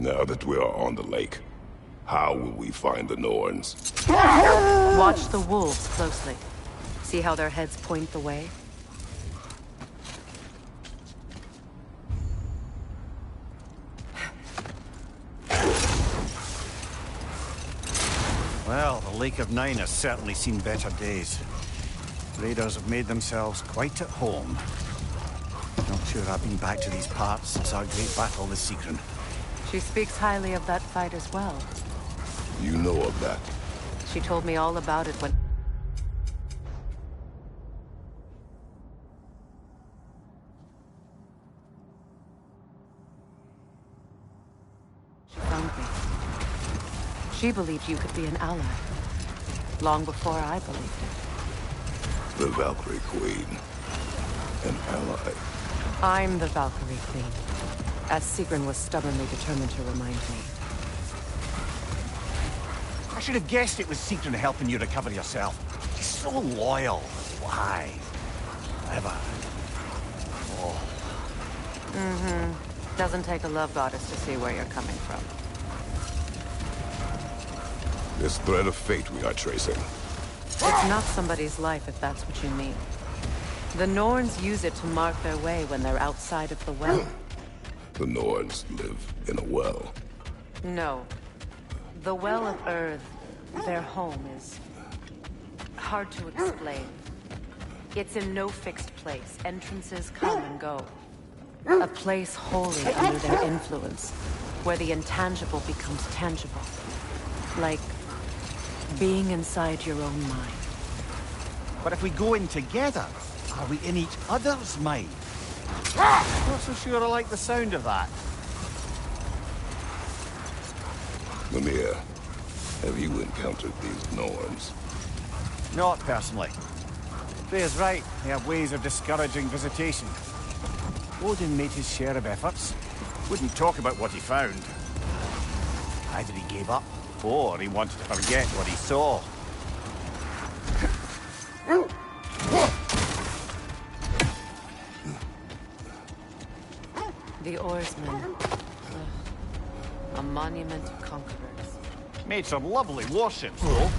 Now that we are on the lake, how will we find the Norns? Watch the wolves closely. See how their heads point the way? Well, the Lake of Nine has certainly seen better days. Raiders have made themselves quite at home. Not sure I've been back to these parts since our great battle with Sigrun. She speaks highly of that fight as well. You know of that? She told me all about it when... she found me. She believed you could be an ally. Long before I believed it. The Valkyrie Queen. An ally. I'm the Valkyrie Queen, as Sigrun was stubbornly determined to remind me. I should have guessed it was Sigrun helping you recover yourself. She's so loyal. Why? Ever. Oh. Mm-hmm. Doesn't take a love goddess to see where you're coming from. This thread of fate we are tracing. It's not somebody's life, if that's what you mean. The Norns use it to mark their way when they're outside of the well. The Norns live in a well. No. The Well of Earth, their home, is hard to explain. It's in no fixed place. Entrances come and go. A place wholly under their influence, where the intangible becomes tangible. Like being inside your own mind. But if we go in together, are we in each other's mind? Not so sure I like the sound of that. Mimir, have you encountered these Norns? Not personally. Freya's right. They have ways of discouraging visitation. Odin made his share of efforts. Wouldn't talk about what he found. Either he gave up, or he wanted to forget what he saw. The Oarsmen. A monument of conquerors. Made some lovely warships, though.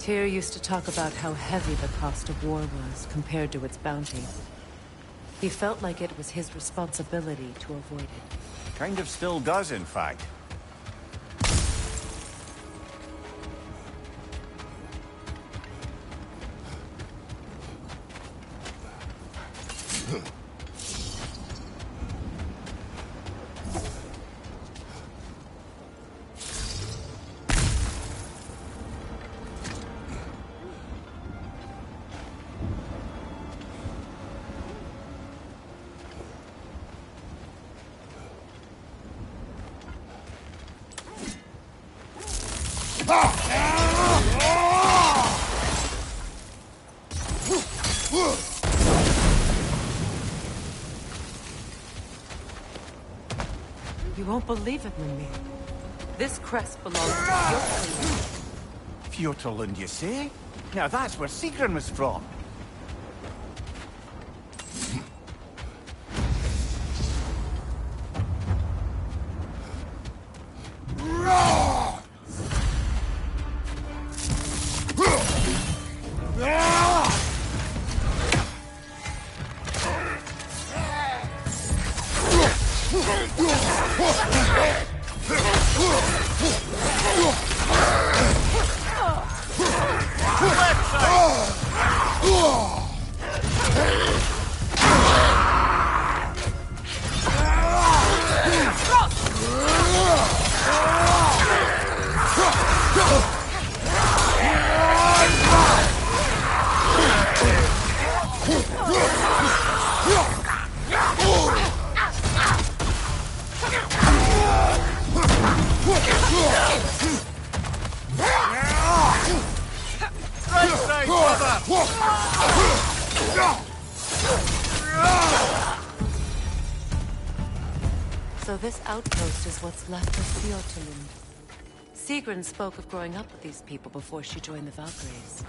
Tyr used to talk about how heavy the cost of war was compared to its bounty. He felt like it was his responsibility to avoid it. Kind of still does, in fact. You won't believe it, Mimir. This crest belongs to Fjordland. Fjordland, you say? Now that's where Sigrun was from. So this outpost is what's left of Fjordland. Sigrun spoke of growing up with these people before she joined the Valkyries.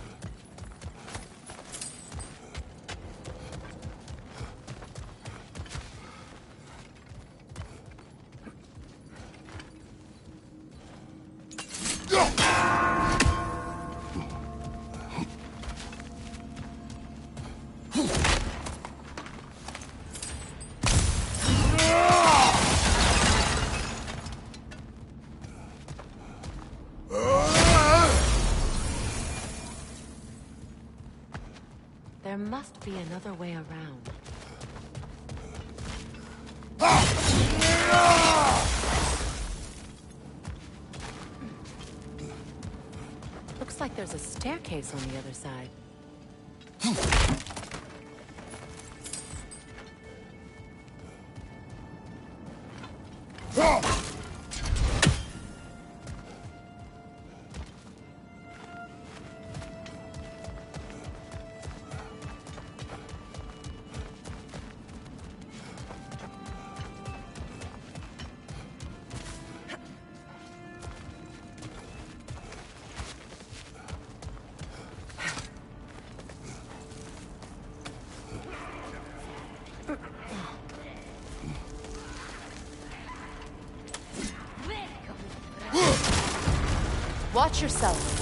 There must be another way around. Looks like there's a staircase on the other side. Watch yourself.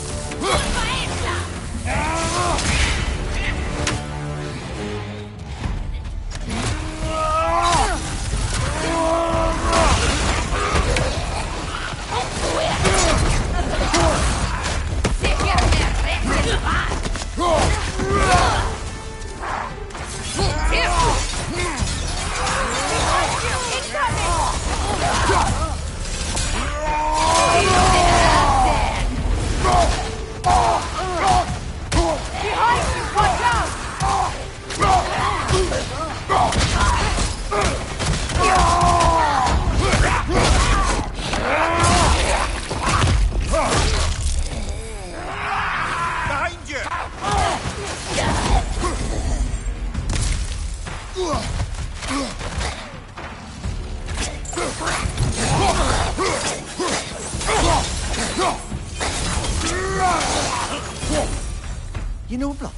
You know, brother,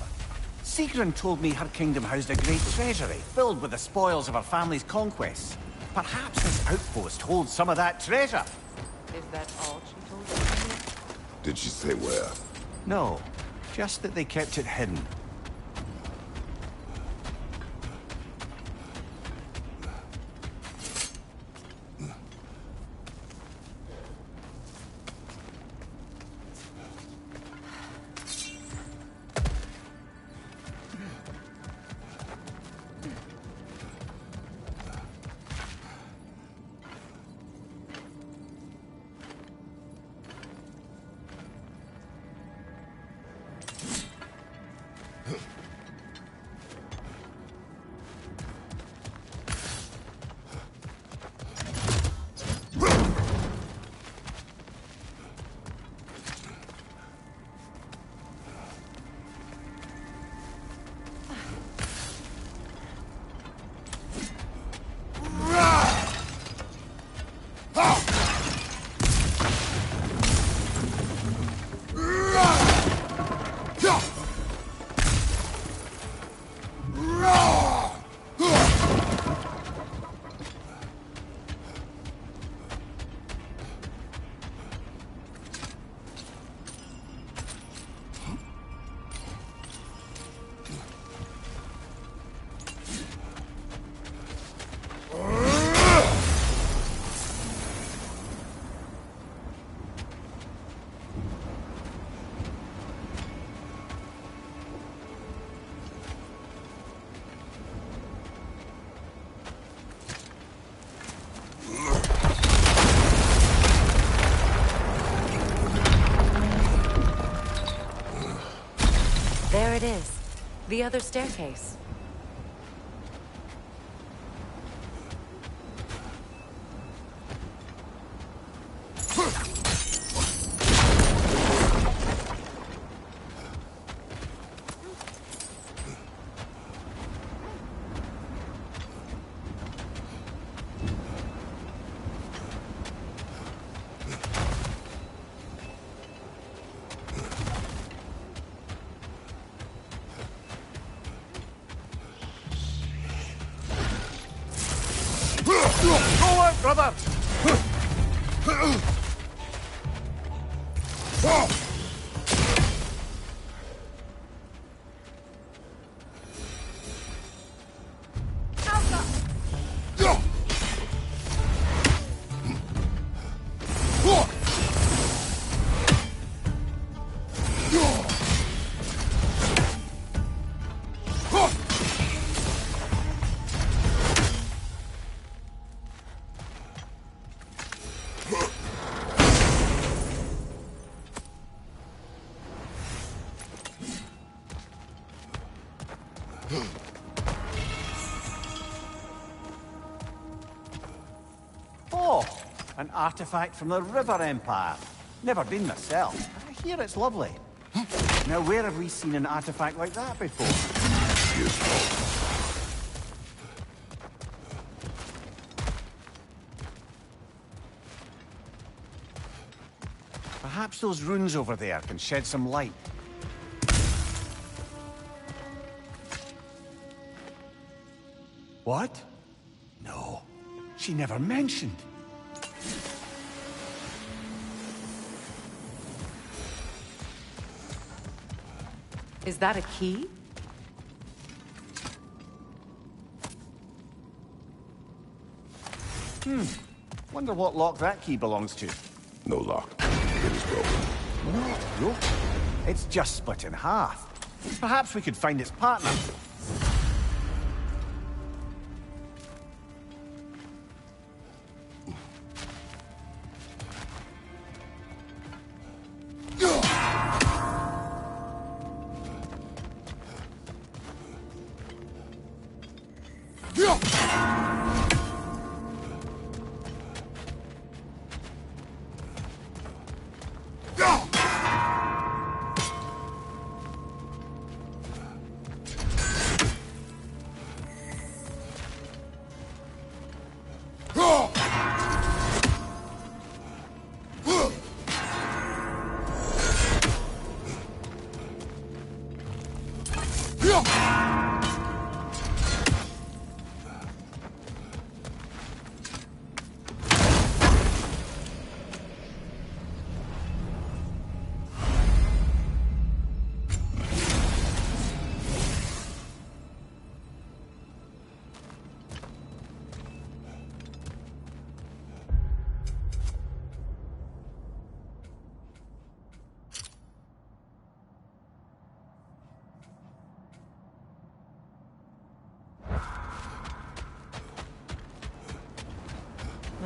Sigrun told me her kingdom housed a great treasury filled with the spoils of her family's conquests. Perhaps this outpost holds some of that treasure. Is that all she told you? Did she say where? No, Just that they kept it hidden. There it is. The other staircase. Go out, brother! Oh, an artifact from the River Empire. Never been myself, but I hear it's lovely. Now, where have we seen an artifact like that before? Perhaps those runes over there can shed some light. What? No, she never mentioned. Is that a key? Wonder what lock that key belongs to. No lock. It is broken. Not broken. It's just split in half. Perhaps we could find its partner.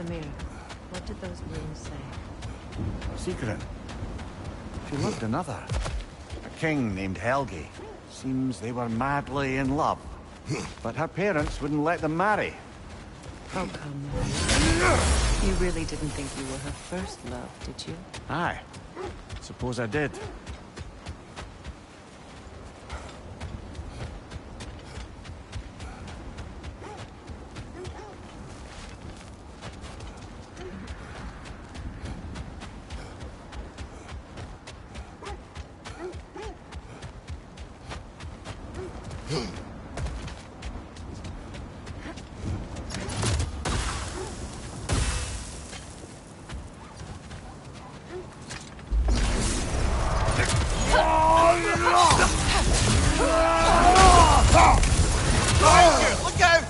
Mimir, what did those runes say? Secret. She loved another. A king named Helgi. Seems they were madly in love. But her parents wouldn't let them marry. Oh, come on. You really didn't think you were her first love, did you? Aye. Suppose I did. Look out!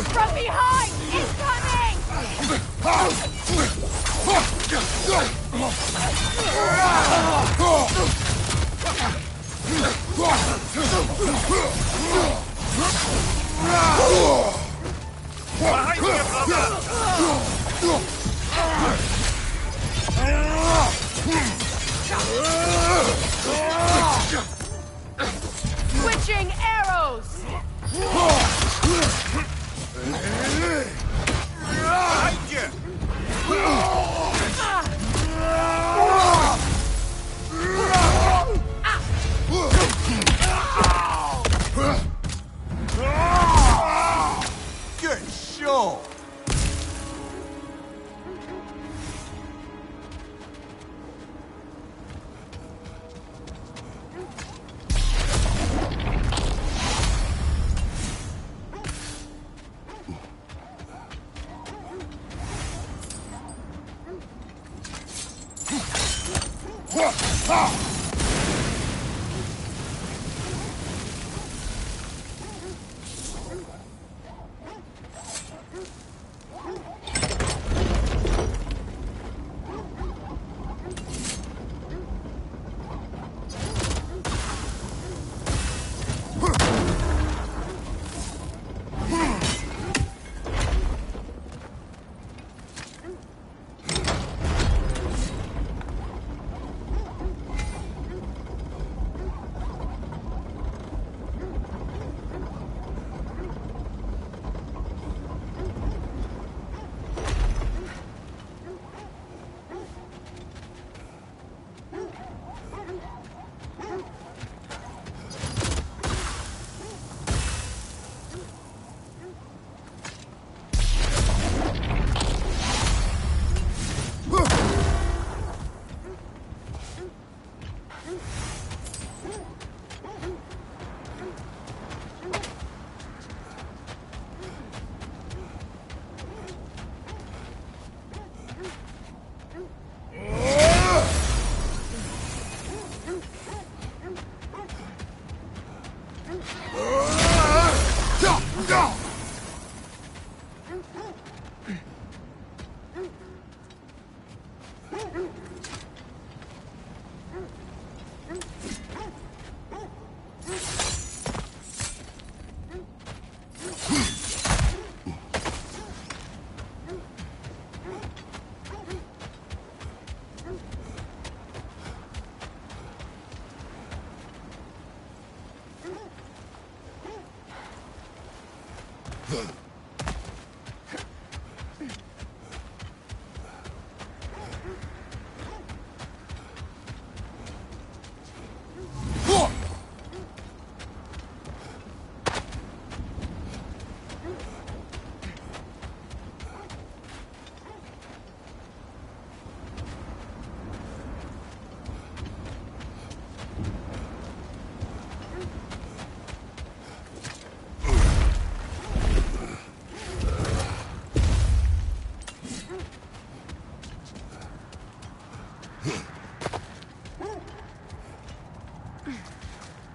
From behind! Incoming! Behind you, brother! Switching arrows! Behind you! Good show!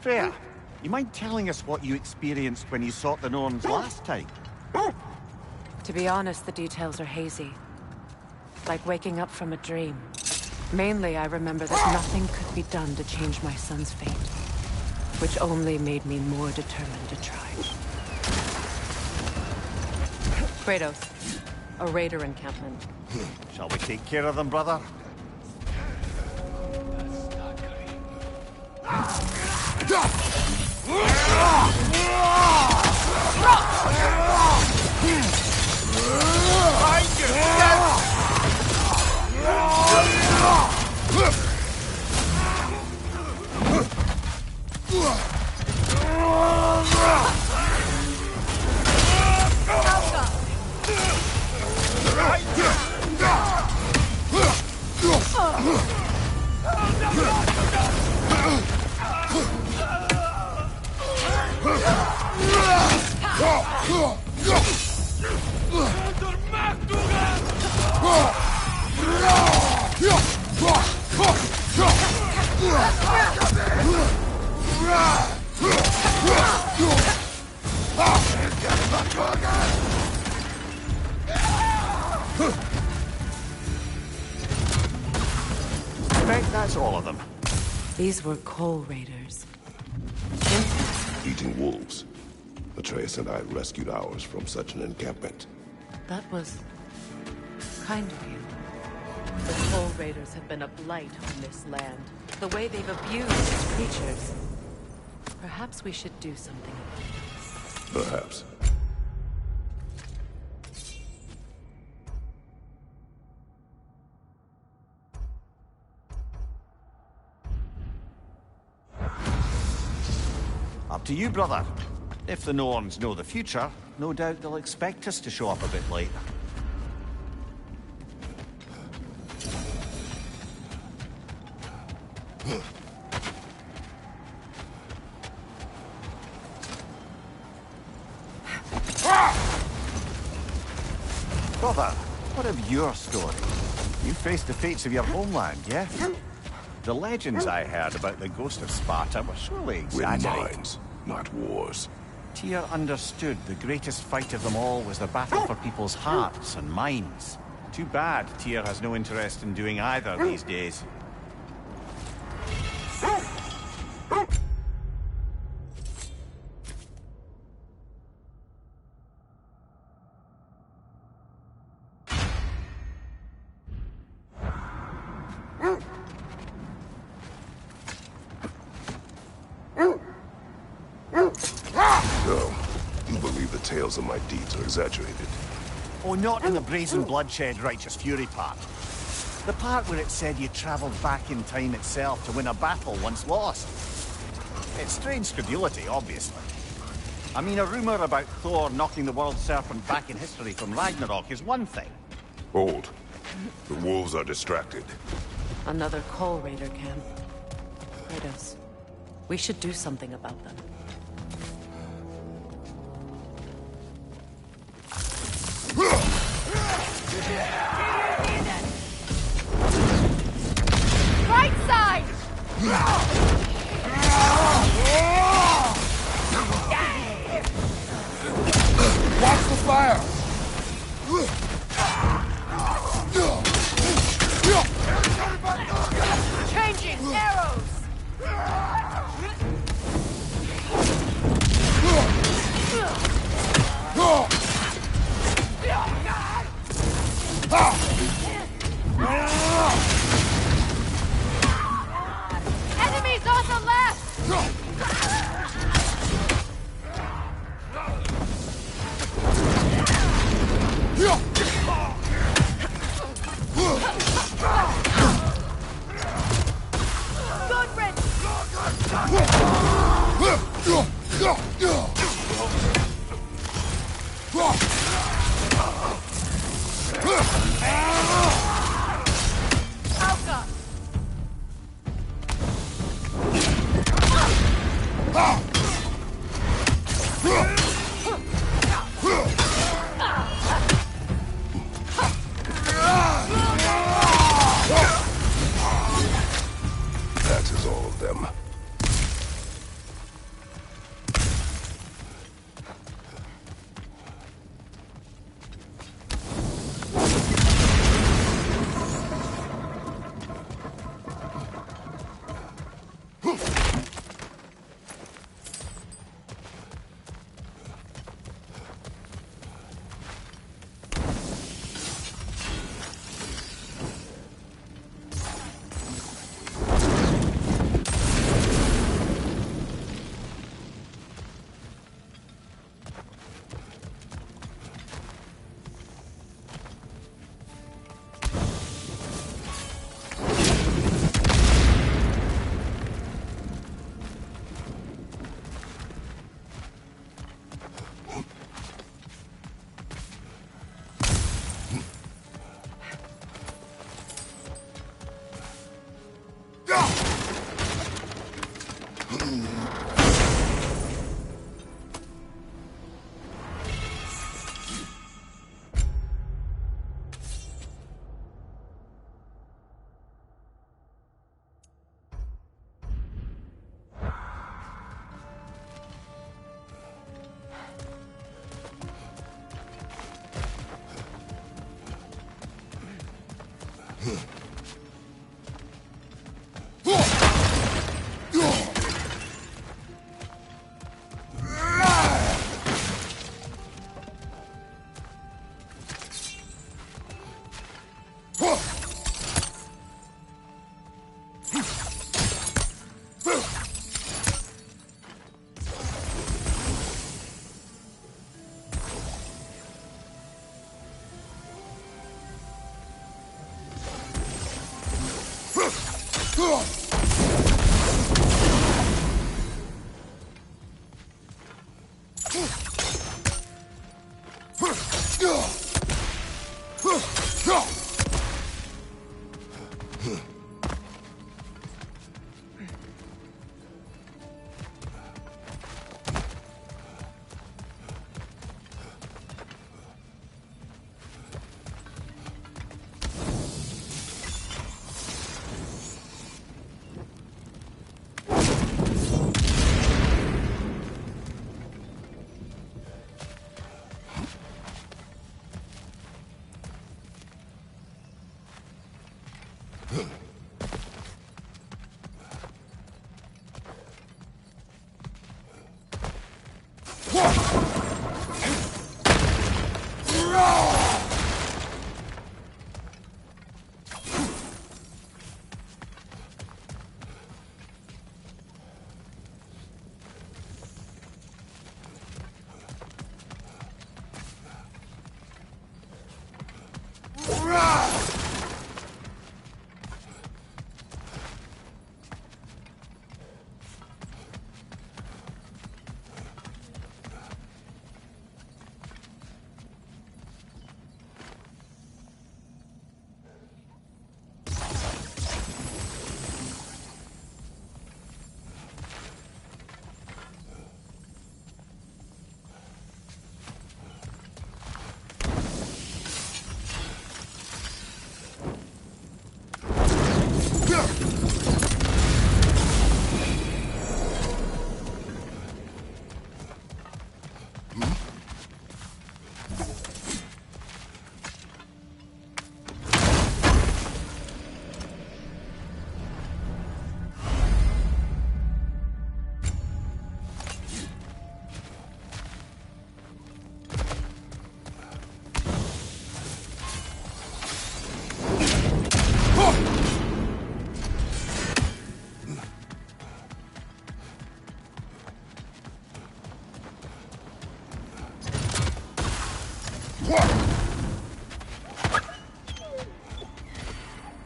Freya, you mind telling us what you experienced when you sought the Norns last time? To be honest, the details are hazy. Like waking up from a dream. Mainly, I remember that nothing could be done to change my son's fate. Which only made me more determined to try. Kratos, a raider encampment. Shall we take care of them, brother? That's all of them. These were coal raiders. Eating wolves. Atreus and I rescued ours from such an encampment. That was kind of you. The coal raiders have been a blight on this land. The way they've abused its creatures. Perhaps we should do something about it. Perhaps. Up to you, brother. If the Norns know the future, no doubt they'll expect us to show up a bit late. Brother, what of your story? You faced the fates of your homeland, yeah? The legends I heard about the ghost of Sparta were surely We're exaggerated. minds, not wars. Tyr understood the greatest fight of them all was the battle for people's hearts and minds. Too bad Tyr has no interest in doing either these days. No, you believe the tales of my deeds are exaggerated. Oh, not in the brazen bloodshed righteous fury part. The part where it said you travelled back in time itself to win a battle once lost. It's strange credulity, obviously. I mean, a rumour about Thor knocking the world serpent back in history from Ragnarok is one thing. Hold. The wolves are distracted. Another coal raider camp. Kratos, we should do something about them. Right side! Watch the fire! Changing arrows! Enemy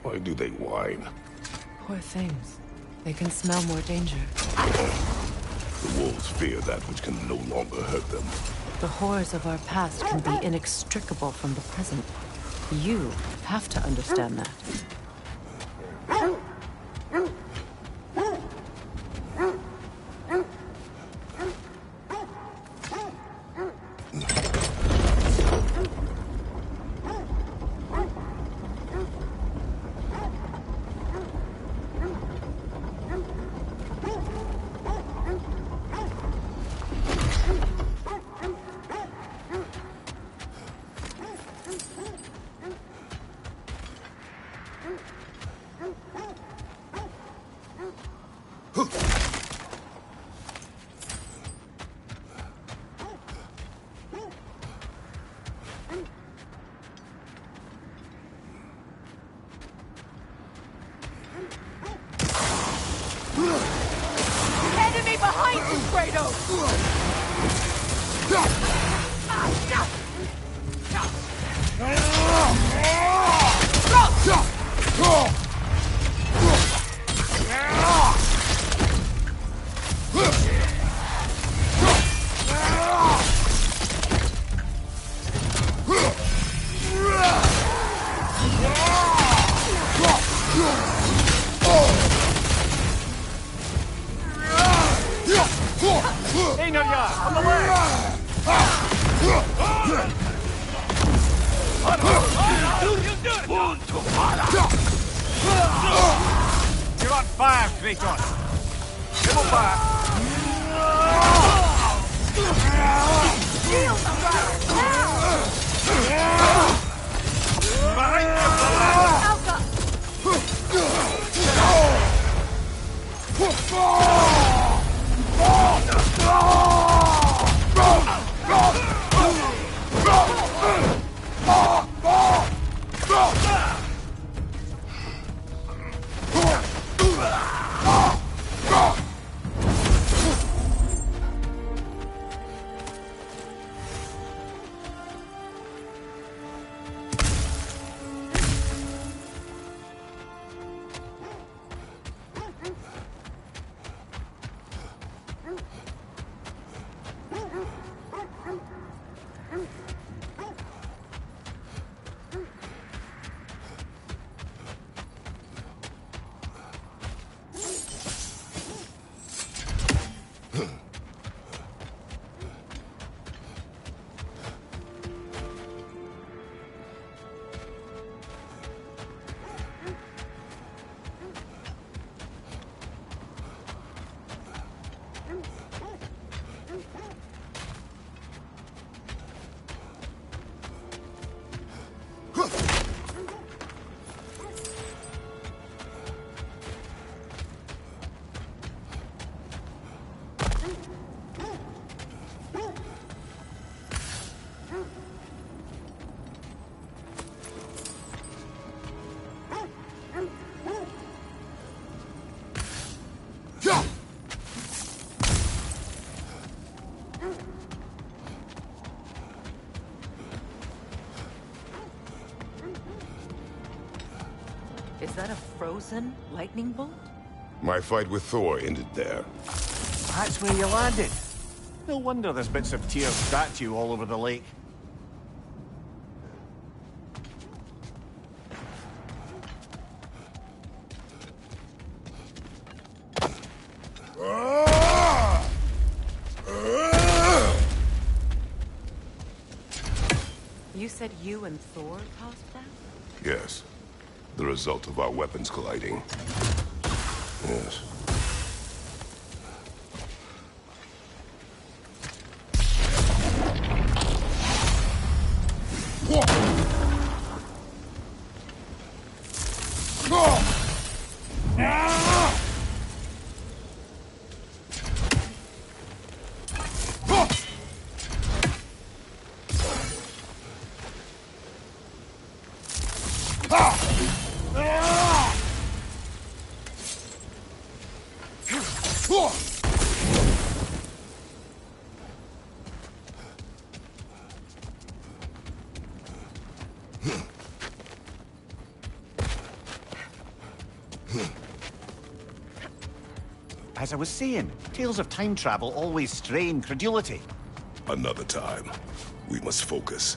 Why do they whine? Poor things. They can smell more danger. The wolves fear that which can no longer hurt them. The horrors of our past can be inextricable from the present. You have to understand that. Enemy behind you, Kratos! On the way! You're on fire, Kratos! Double fire! Shield them, now! Behind you! Alka! Is that a frozen lightning bolt? My fight with Thor ended there. That's where you landed. No wonder there's bits of Tyr's statue all over the lake. You said you and Thor caused that? Yes. The result of our weapons colliding. Yes. As I was saying, tales of time travel always strain credulity. Another time. We must focus.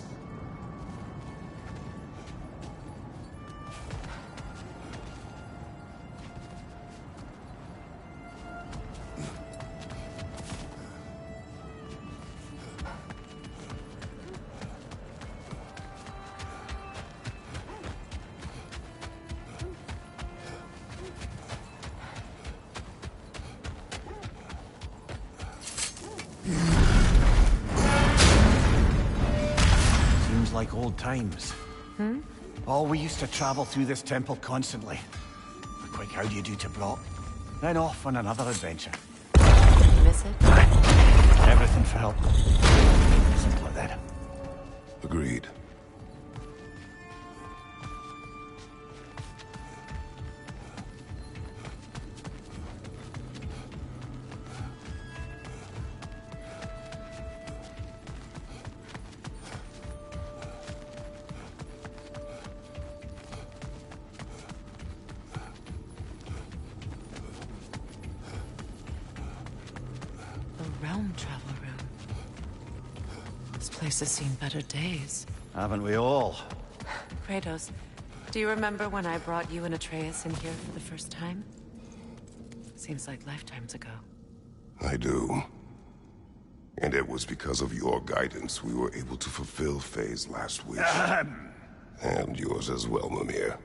Seems like old times. Oh, we used to travel through this temple constantly. Quick, how do you do to Brock? Then off on another adventure. Miss it? Everything for help. Simple like that. Agreed. The realm travel room. This place has seen better days. Haven't we all? Kratos, do you remember when I brought you and Atreus in here for the first time? Seems like lifetimes ago. I do. And it was because of your guidance we were able to fulfill Faye's last wish. And yours as well, Mimir.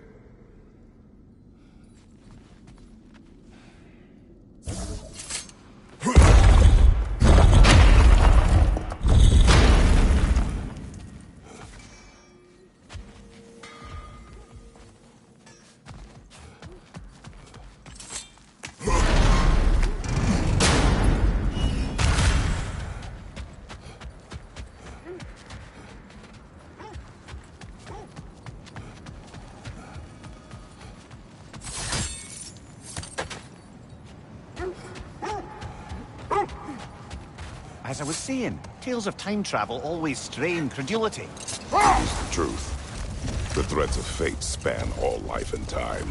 As I was saying, tales of time travel always strain credulity. It's the truth. The threads of fate span all life and time.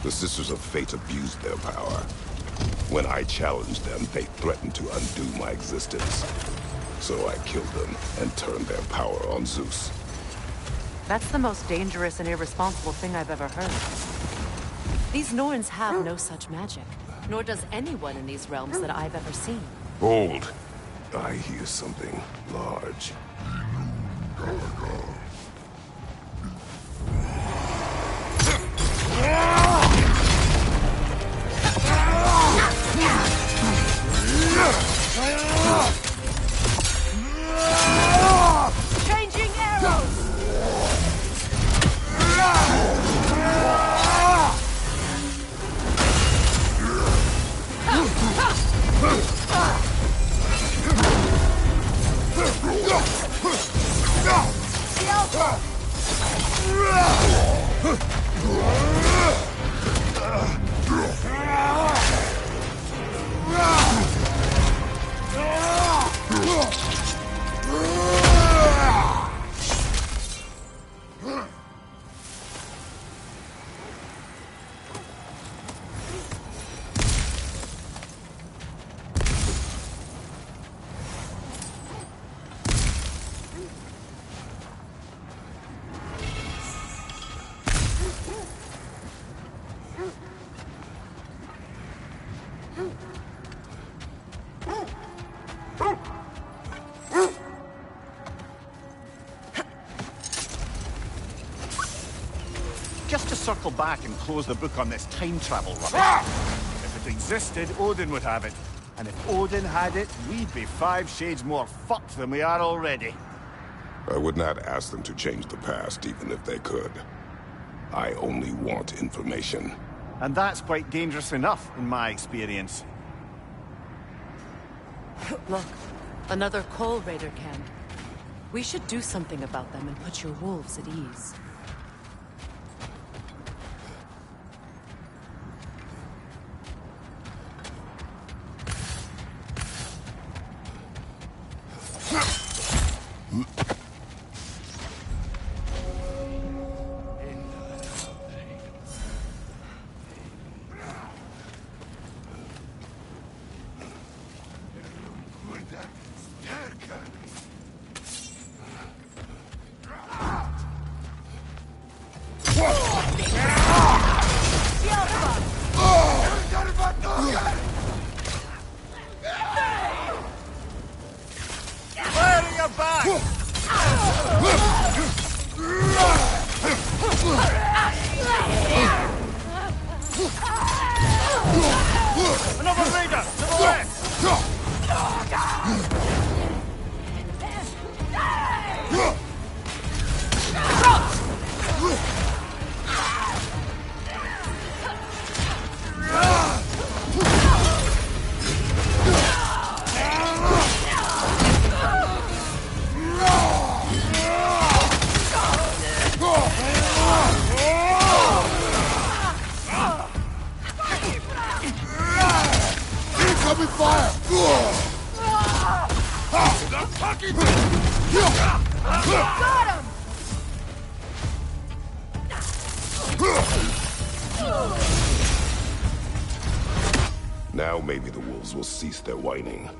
The Sisters of Fate abused their power. When I challenged them, they threatened to undo my existence. So I killed them and turned their power on Zeus. That's the most dangerous and irresponsible thing I've ever heard. These Norns have no such magic, nor does anyone in these realms that I've ever seen. Hold. I hear something large. Changing arrows! circle back and close the book on this time travel rubbish. If it existed, Odin would have it. And if Odin had it, we'd be 5 shades more fucked than we are already. I would not ask them to change the past, even if they could. I only want information. And that's quite dangerous enough, in my experience. Look, another Coal Raider camp. We should do something about them and put your wolves at ease. Now maybe the wolves will cease their whining.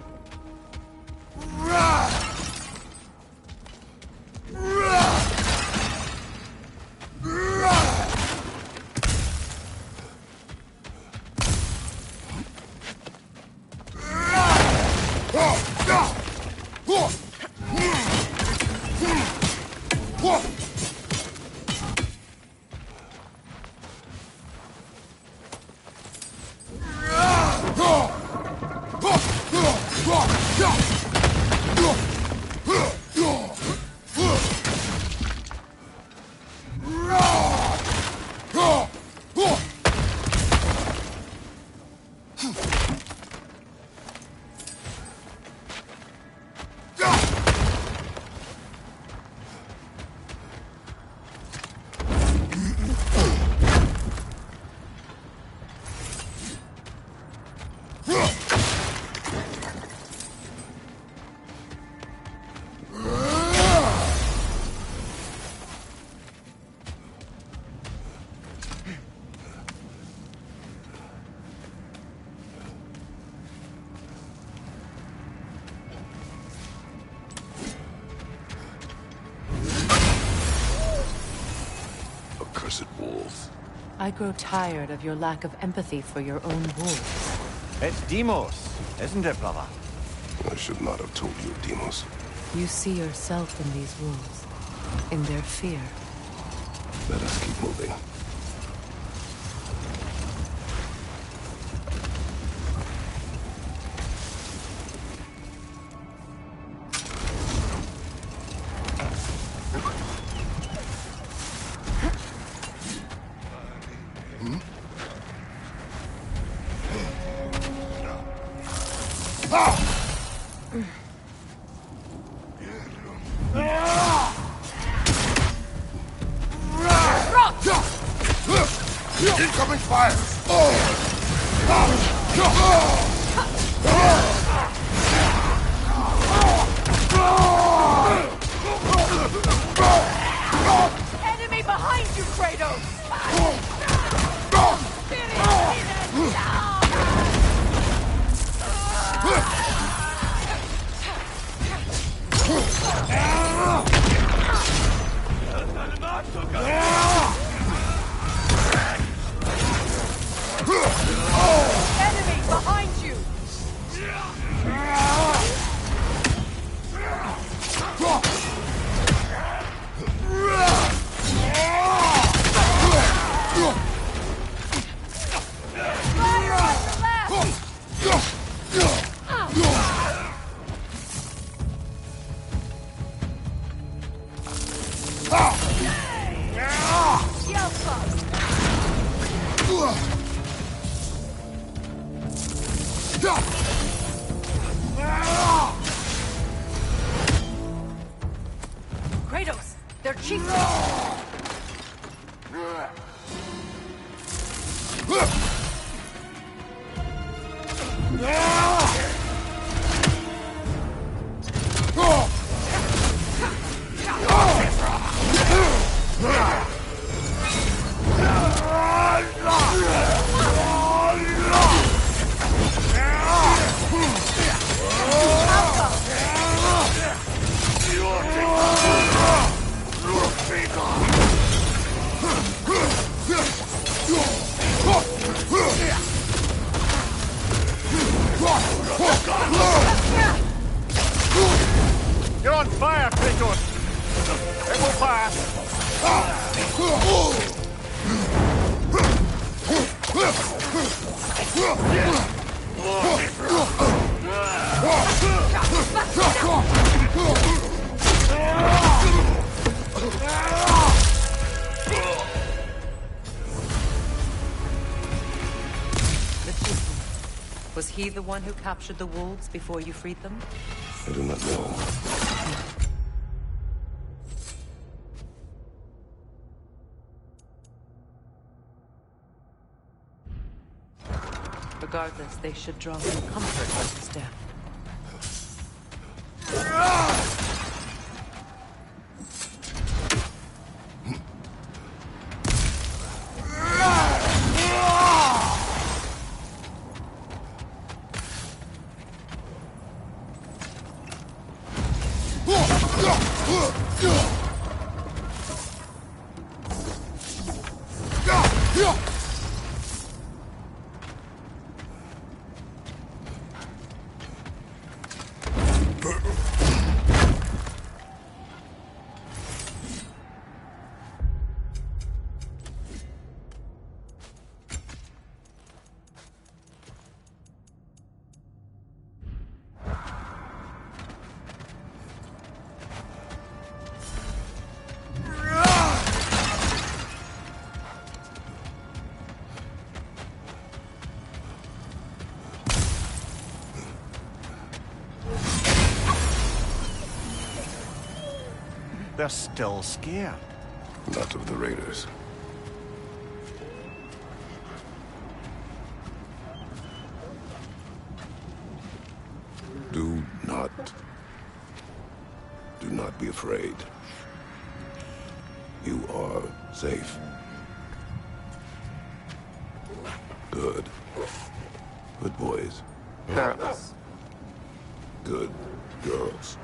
I grow tired of your lack of empathy for your own wolves. It's Demos, isn't it, brother? I should not have told you, Demos. You see yourself in these wolves, in their fear. Let us keep moving. Incoming fire! Enemy behind you, Kratos! Enemy behind you! You're on fire, Kratos! It will pass! Was he the one who captured the wolves before you freed them? I do not know. Regardless, they should draw some comfort from his death. They're still scared. Not of the raiders. Do not be afraid. You are safe. Good. Good boys. Girls. Good girls.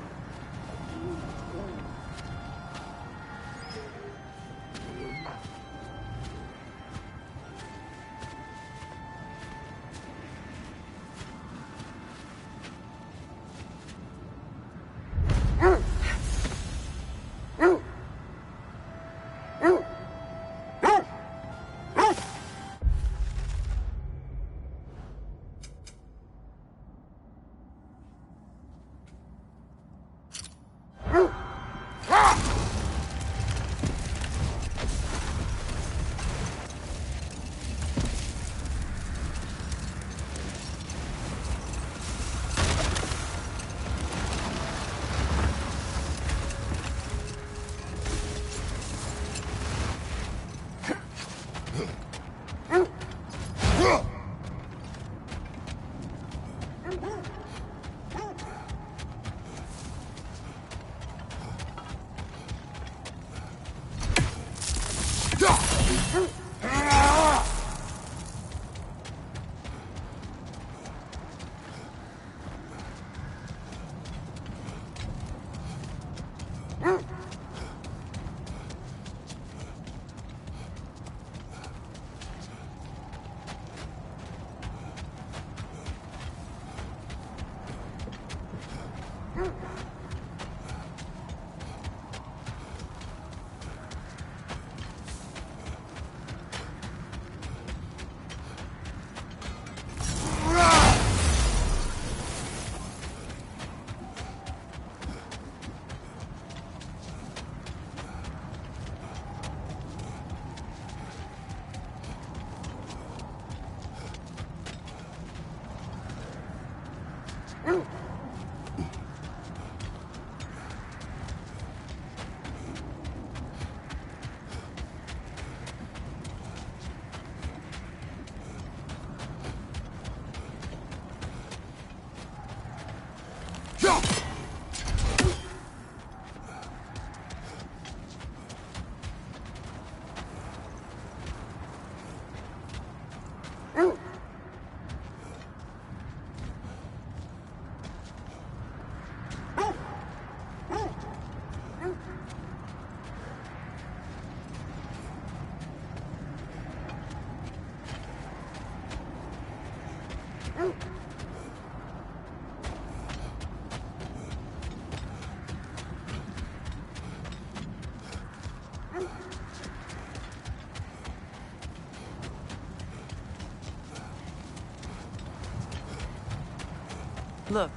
Look,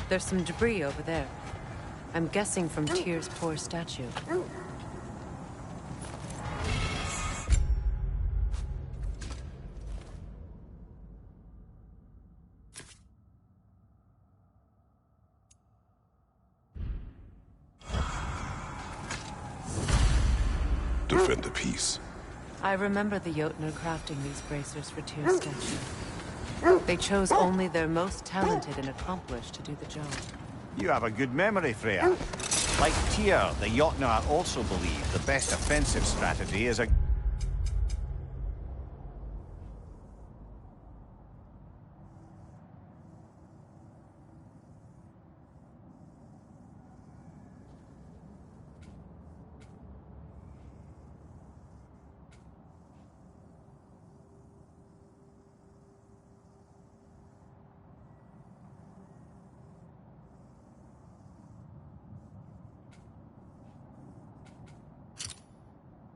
there's some debris over there. I'm guessing from Tyr's poor statue. Defend the peace. I remember the Jotnar crafting these bracers for Tyr's statue. They chose only their most talented and accomplished to do the job. You have a good memory, Freya. Like Tyr, the Jotnar also believe the best offensive strategy is a...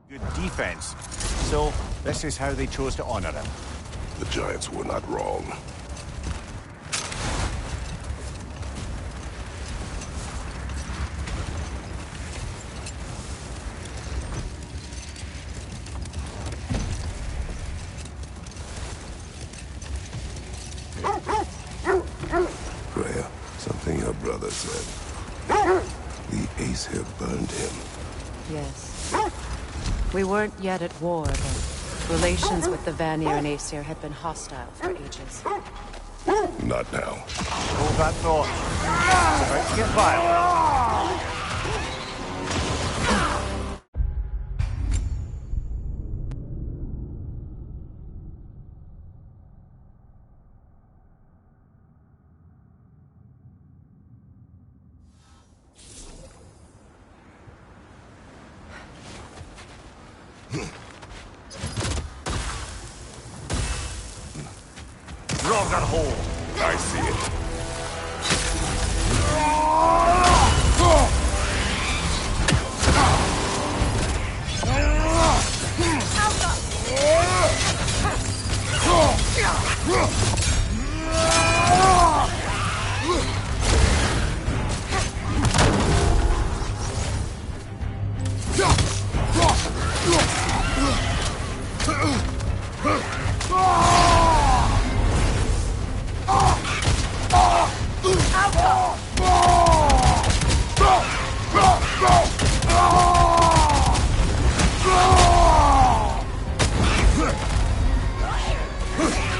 good defense. So, this is how they chose to honor him. The Giants were not wrong. Freya, something your brother said. The Aesir burned him. Yes. We weren't yet at war, but relations with the Vanir and Aesir had been hostile for ages. Not now. Hold that thought. It's about to get violent. Ragnarök! I see it.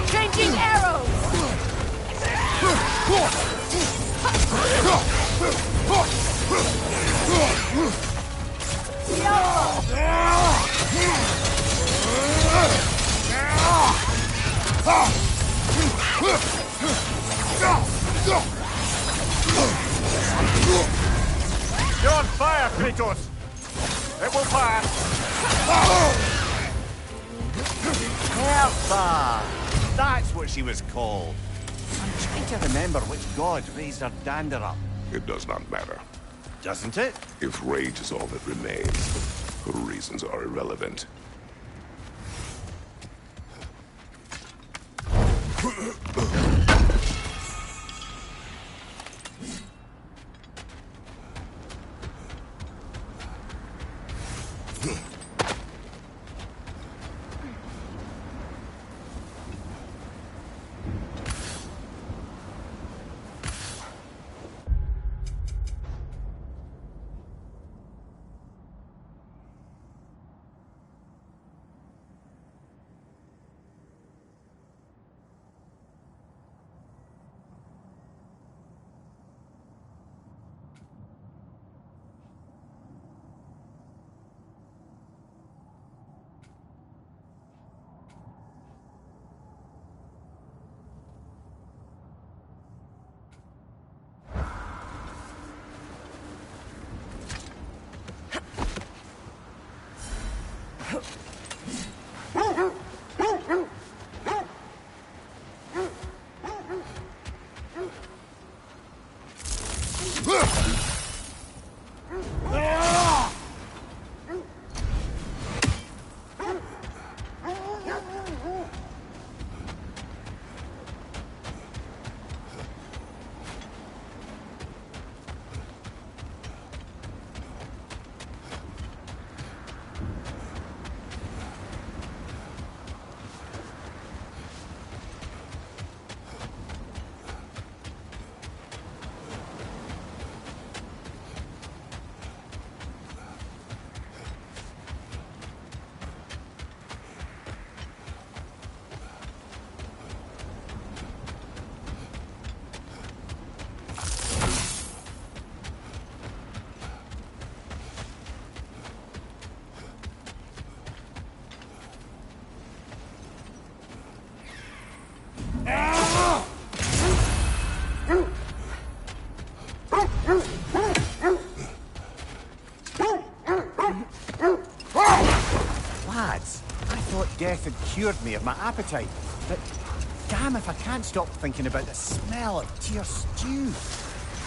Changing arrows! You're on fire, Kratos! It will pass! Hertha! That's what she was called. I'm trying to remember which god raised her dander up. It does not matter. Doesn't it? If rage is all that remains, her reasons are irrelevant. cured me of my appetite. But damn if I can't stop thinking about the smell of Tyr stew.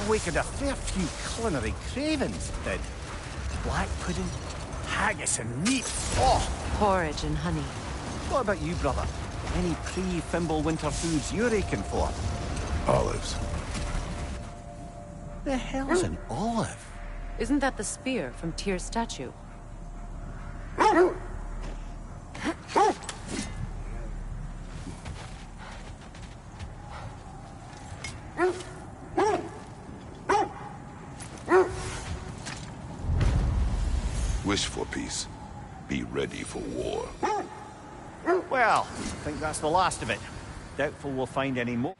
Awakened a fair few culinary cravings, it did. Black pudding, haggis and meat. Oh! Porridge and honey. What about you, brother? Any pre-Fimble winter foods you're aching for? Olives. The hell's an olive? Isn't that the spear from Tyr's statue? Wish for peace. Be ready for war. Well, I think that's the last of it. Doubtful we'll find any more.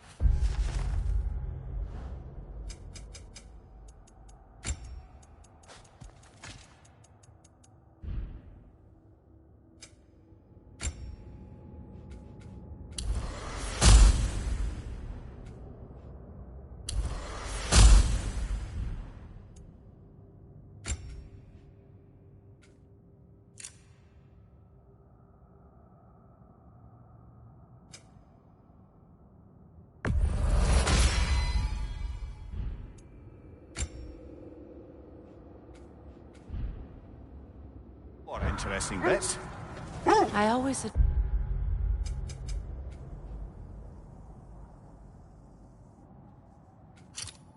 More interesting bits. I always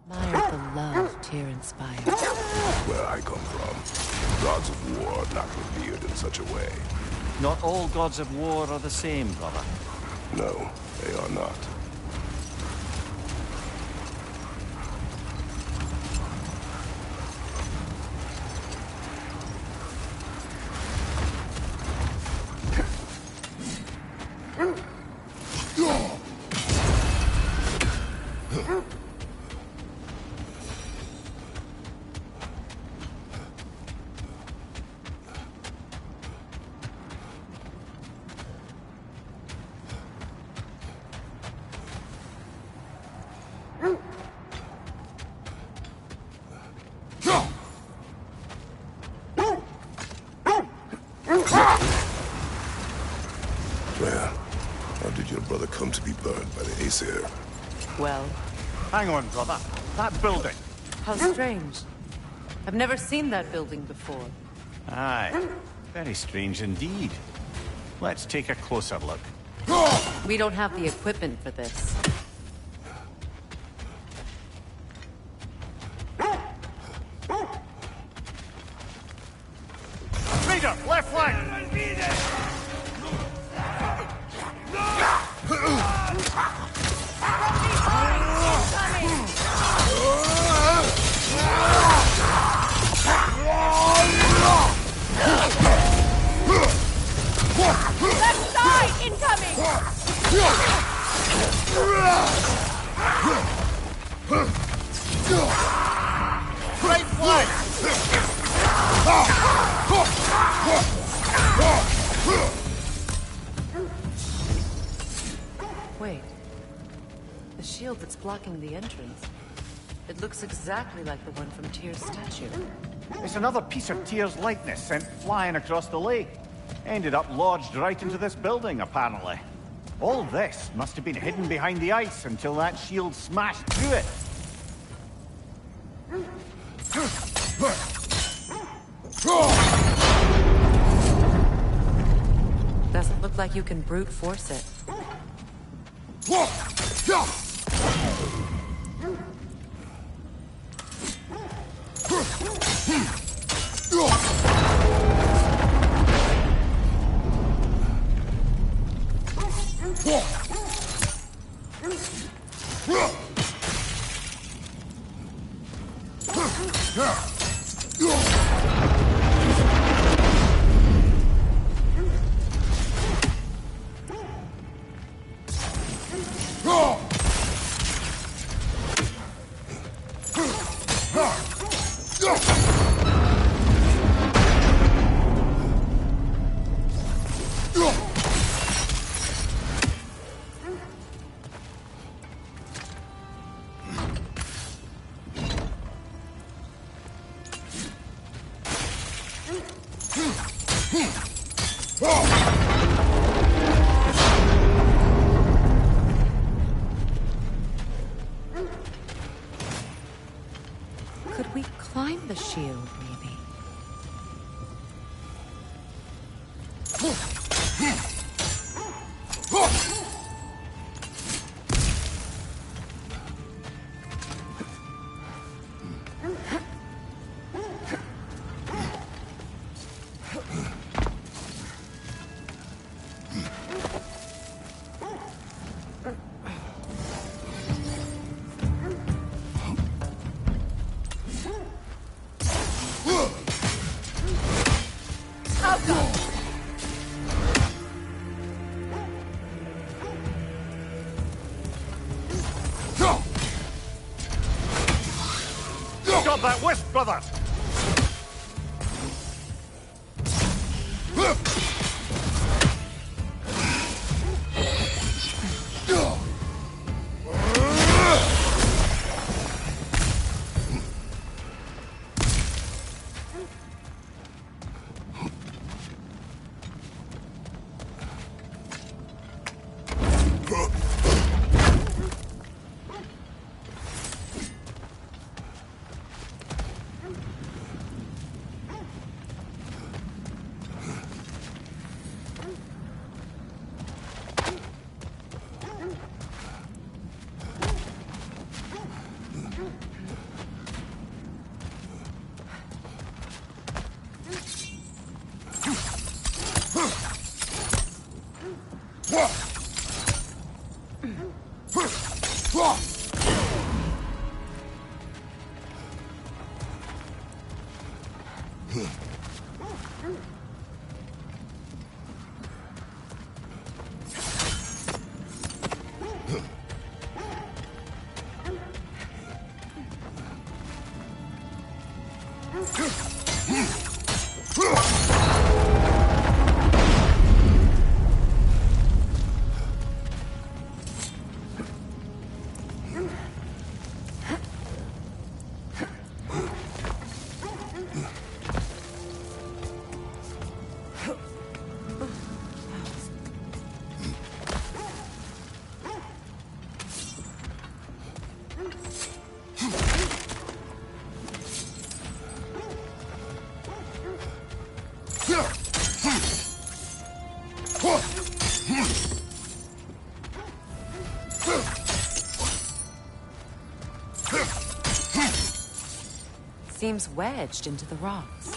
admired the love Tyr inspired. Where I come from, gods of war are not revered in such a way. Not all gods of war are the same, brother. No, they are not. Well, how did your brother come to be burned by the Aesir? Well, Hang on, brother. That building. how strange. I've never seen that building before. Aye. Very strange indeed. Let's take a closer look. We don't have the equipment for this. Raider, left flank! Left side incoming! Right flank! Wait. The shield that's blocking the entrance. It looks exactly like the one from Tyr's statue. It's another piece of Tyr's likeness sent flying across the lake. Ended up lodged right into this building, apparently. All this must have been hidden behind the ice until that shield smashed through it. Doesn't look like you can brute force it. Stop that wisp, brother! Seems wedged into the rocks.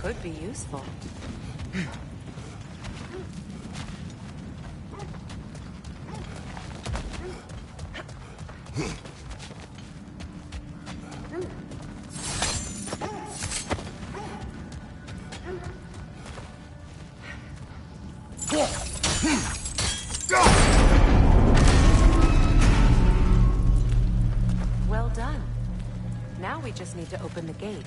Could be useful. Well done. Now we just need to open the gate.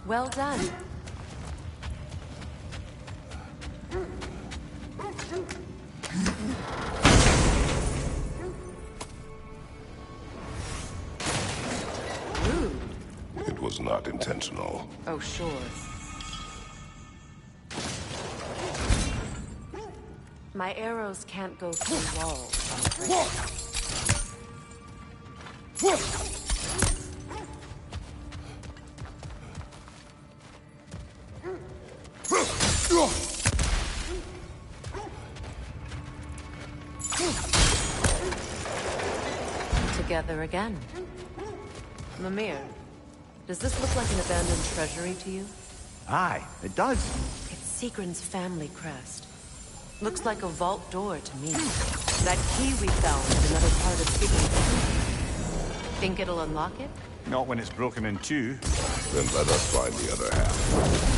Well done. Rude. It was not intentional. Oh, sure. My arrows can't go through walls, I'm afraid. Together again. Mimir, Does this look like an abandoned treasury to you? Aye, it does. It's Sigrun's family crest. Looks like a vault door to me. That key we found is another part of Sigrun's. Think it'll unlock it? Not when it's broken in two. Then let us find the other half.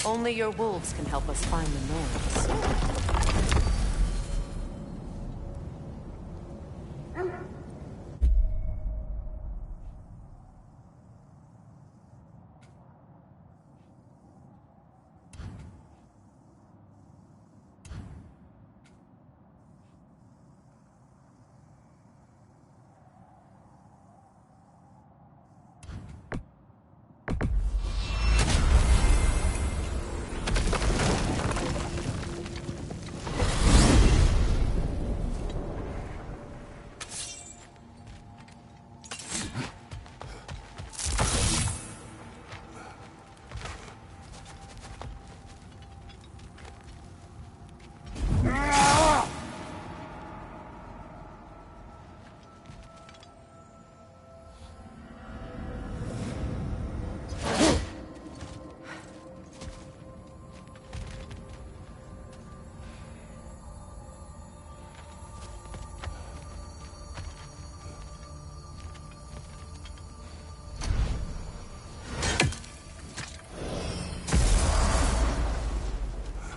Only your wolves can help us find the Norns.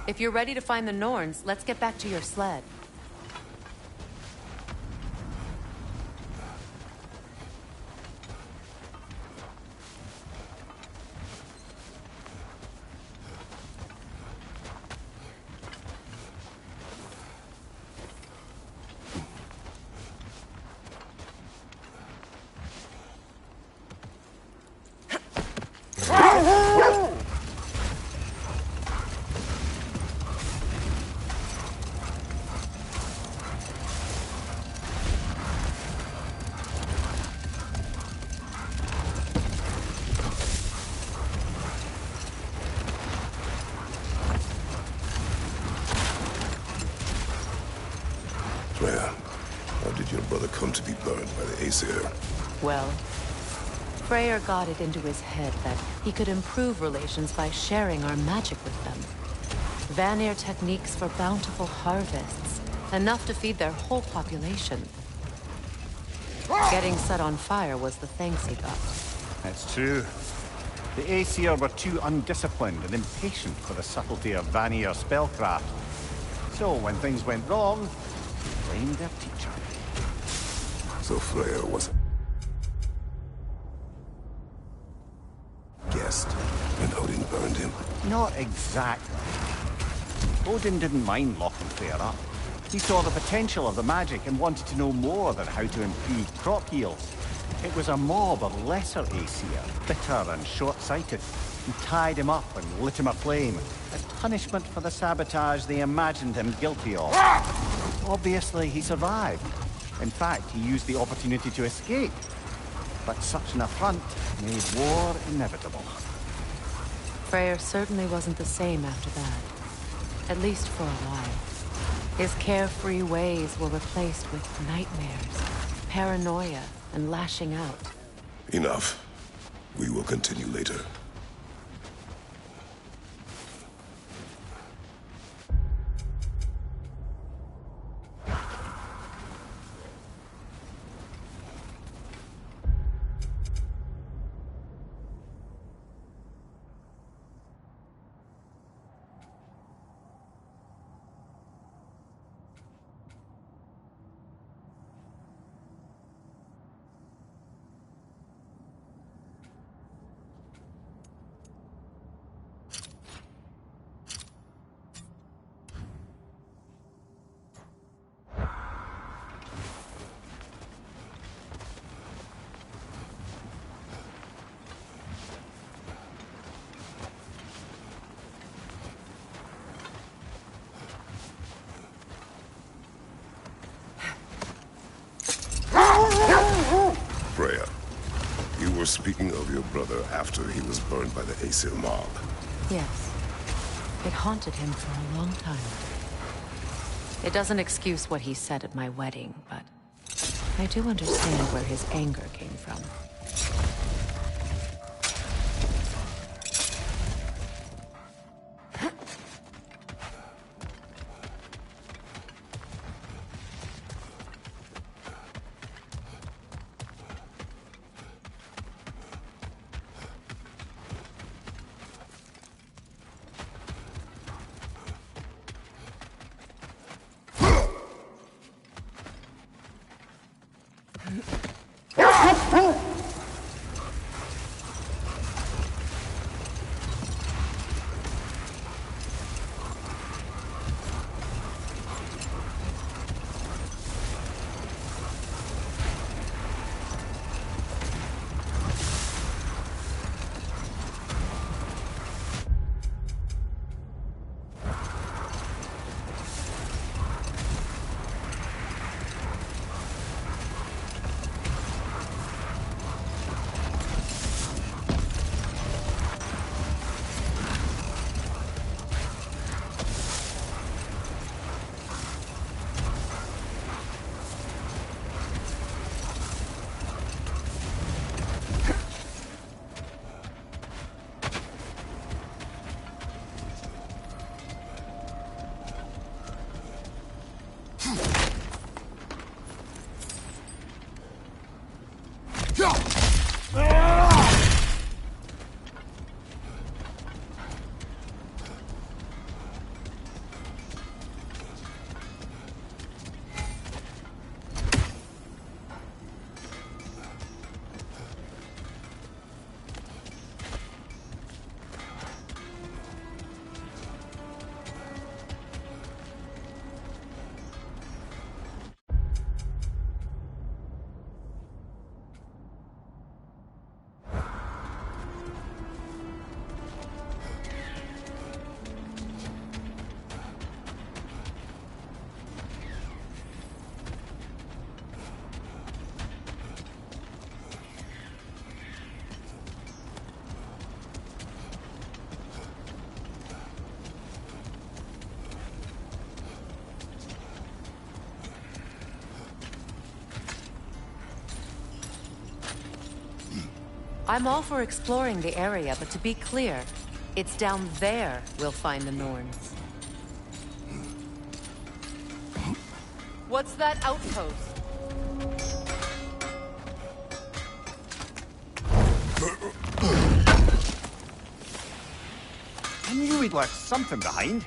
If you're ready to find the Norns, let's get back to your sled. How did your brother come to be burned by the Aesir? Well, Freyr got it into his head that he could improve relations by sharing our magic with them. Vanir techniques for bountiful harvests, enough to feed their whole population. Getting set on fire was the thanks he got. That's true. The Aesir were too undisciplined and impatient for the subtlety of Vanir spellcraft. So when things went wrong, they blamed their teacher. So Freyr was a guest when Odin burned him? Not exactly. Odin didn't mind locking Freyr up. He saw the potential of the magic and wanted to know more than how to improve crop yields. It was a mob of lesser Aesir, bitter and short-sighted, who tied him up and lit him aflame, as punishment for the sabotage they imagined him guilty of. Obviously, he survived. In fact, he used the opportunity to escape. But such an affront made war inevitable. Freyr certainly wasn't the same after that. At least for a while. His carefree ways were replaced with nightmares, paranoia, and lashing out. Enough. We will continue later. You're speaking of your brother after he was burned by the Aesir mob. Yes. It haunted him for a long time. It doesn't excuse what he said at my wedding, but I do understand where his anger came from. I'm all for exploring the area, but to be clear, it's down there we'll find the Norns. What's that outpost? I knew we'd left something behind.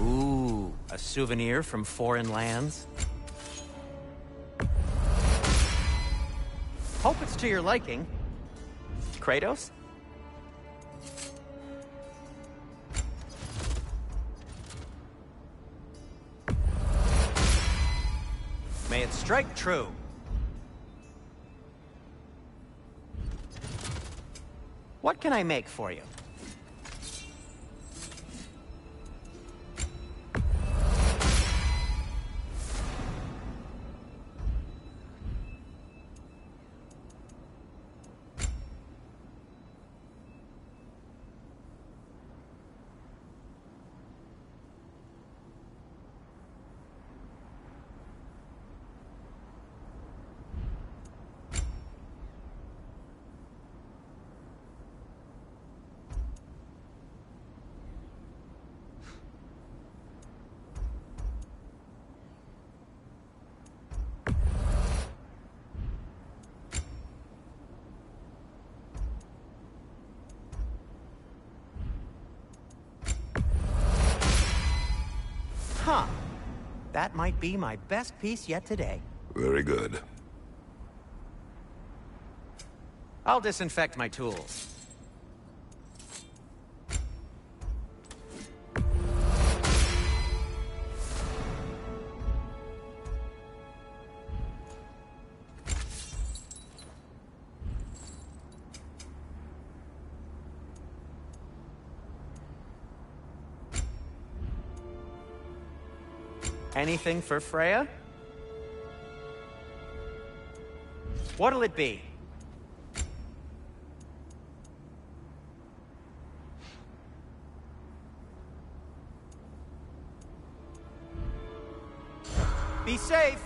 Ooh, a souvenir from foreign lands? Hope it's to your liking. Kratos? May it strike true. What can I make for you? Huh. That might be my best piece yet today. Very good. I'll disinfect my tools. Anything for Freya? What'll it be? Be safe!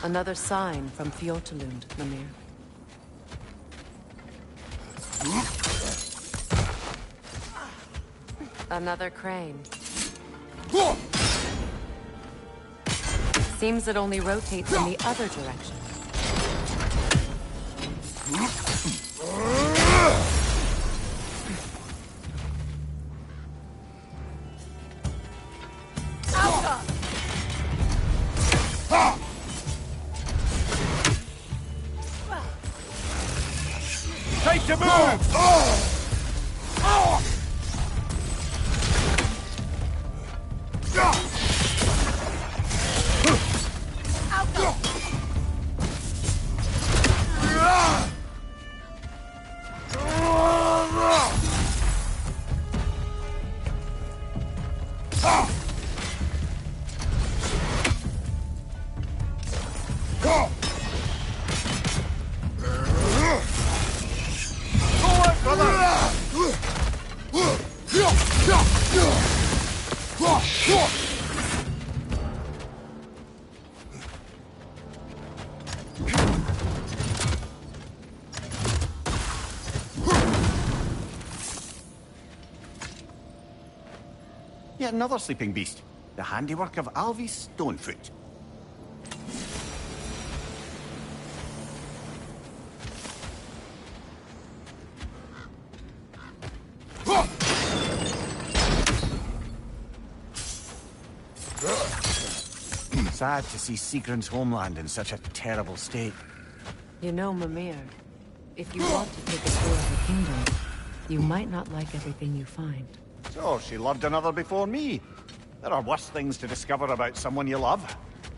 Another sign from Fjortalund, Mimir. Another crane. Seems it only rotates in the other direction. Time to move! Yet another sleeping beast. The handiwork of Alvis Stonefoot. Sad to see Sigrun's homeland in such a terrible state. You know, Mimir, if you want to take a tour of the kingdom, you might not like everything you find. So, she loved another before me. There are worse things to discover about someone you love.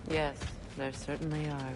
Yes, there certainly are.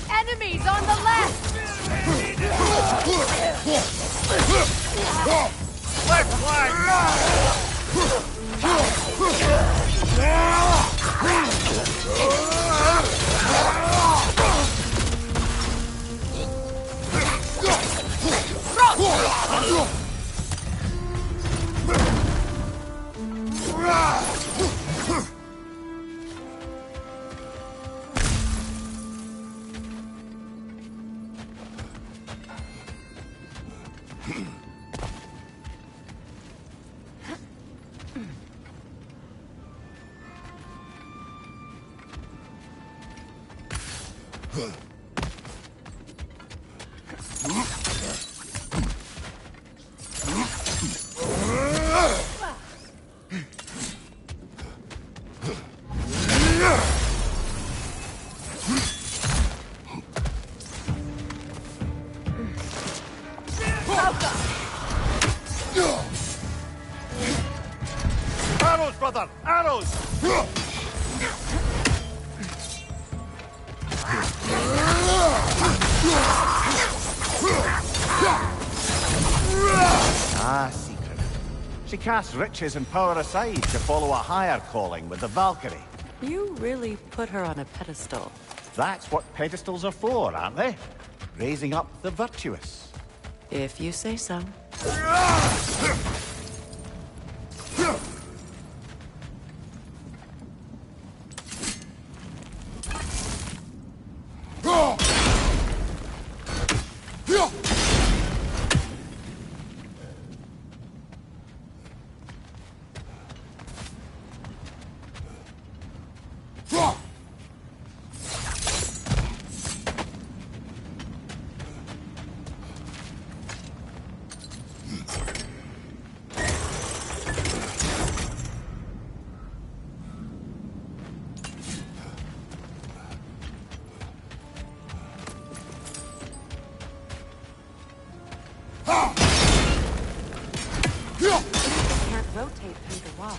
Enemies on the left! Left flank! Arrows, brother! Arrows! Ah, secret. She casts riches and power aside to follow a higher calling with the Valkyrie. You really put her on a pedestal. That's what pedestals are for, aren't they? Raising up the virtuous. If you say so. Can't rotate through the wall.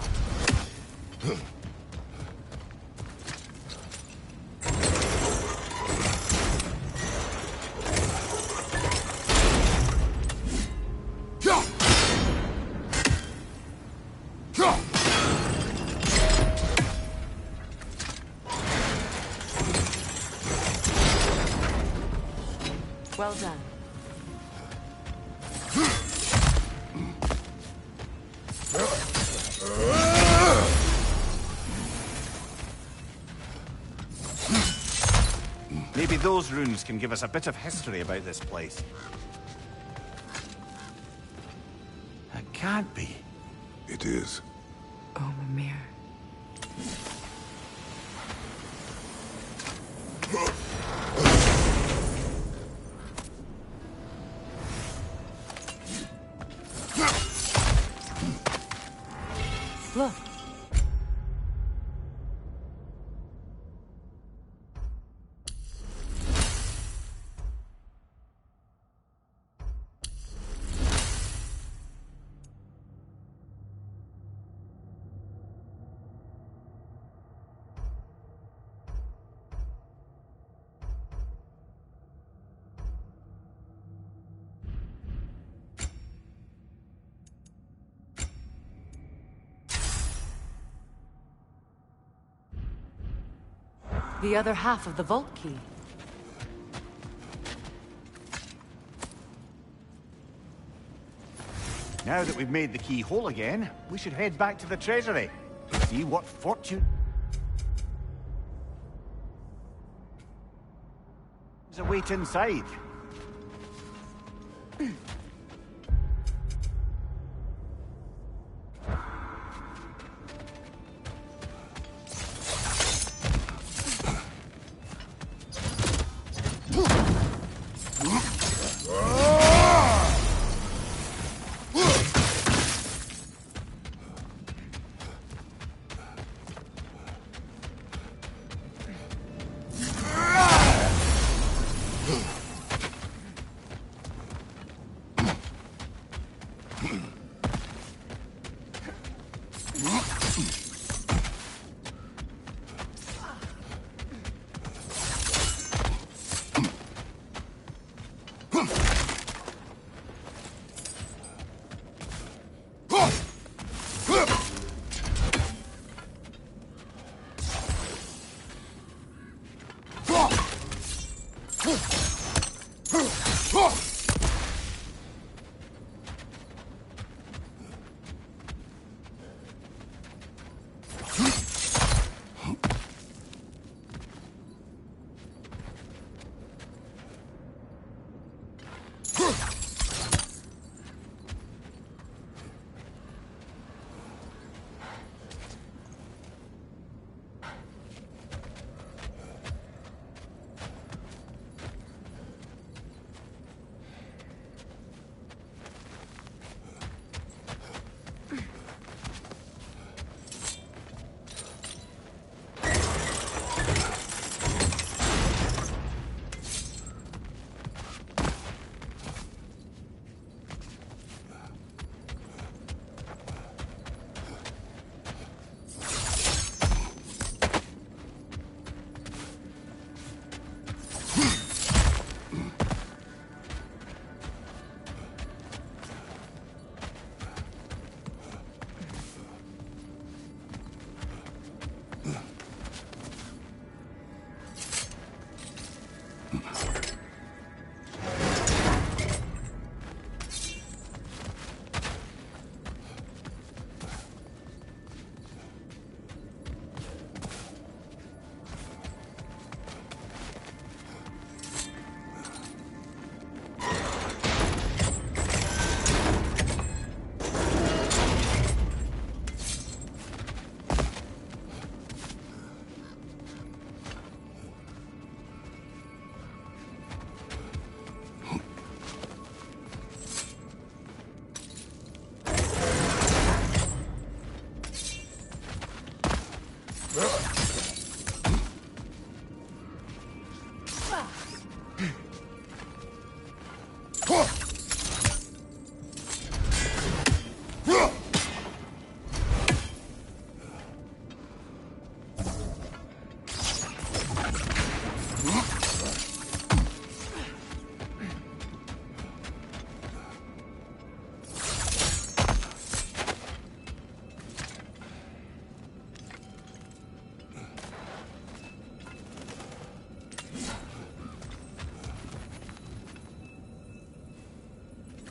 Well done. Maybe those runes can give us a bit of history about this place. It can't be. It is. Oh, Mimir. Look. The other half of the vault key. Now that we've made the key whole again, we should head back to the treasury. See what fortune is await inside.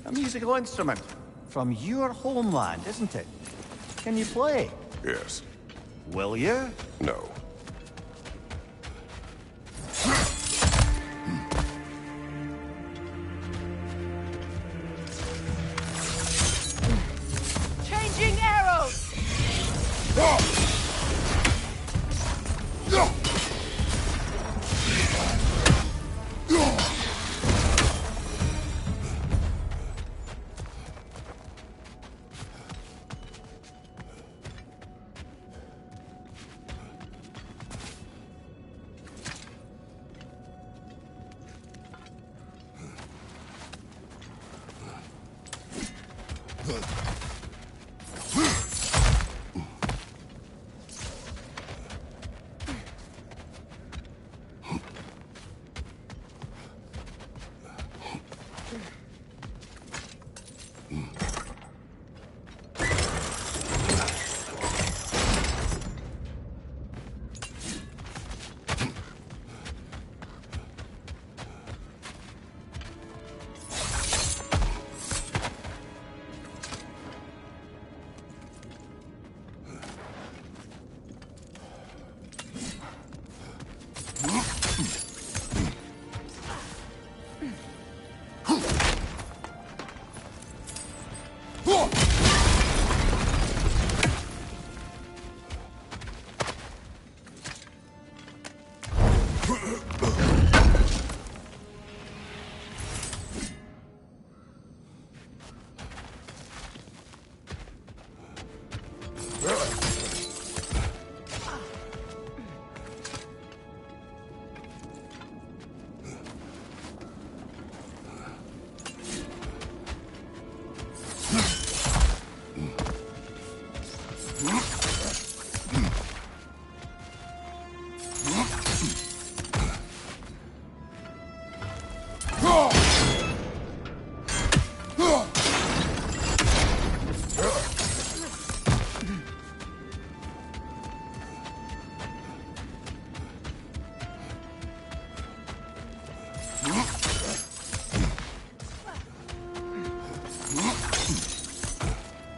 A musical instrument. From your homeland, isn't it? Can you play? Yes. Will you? No. Changing arrows!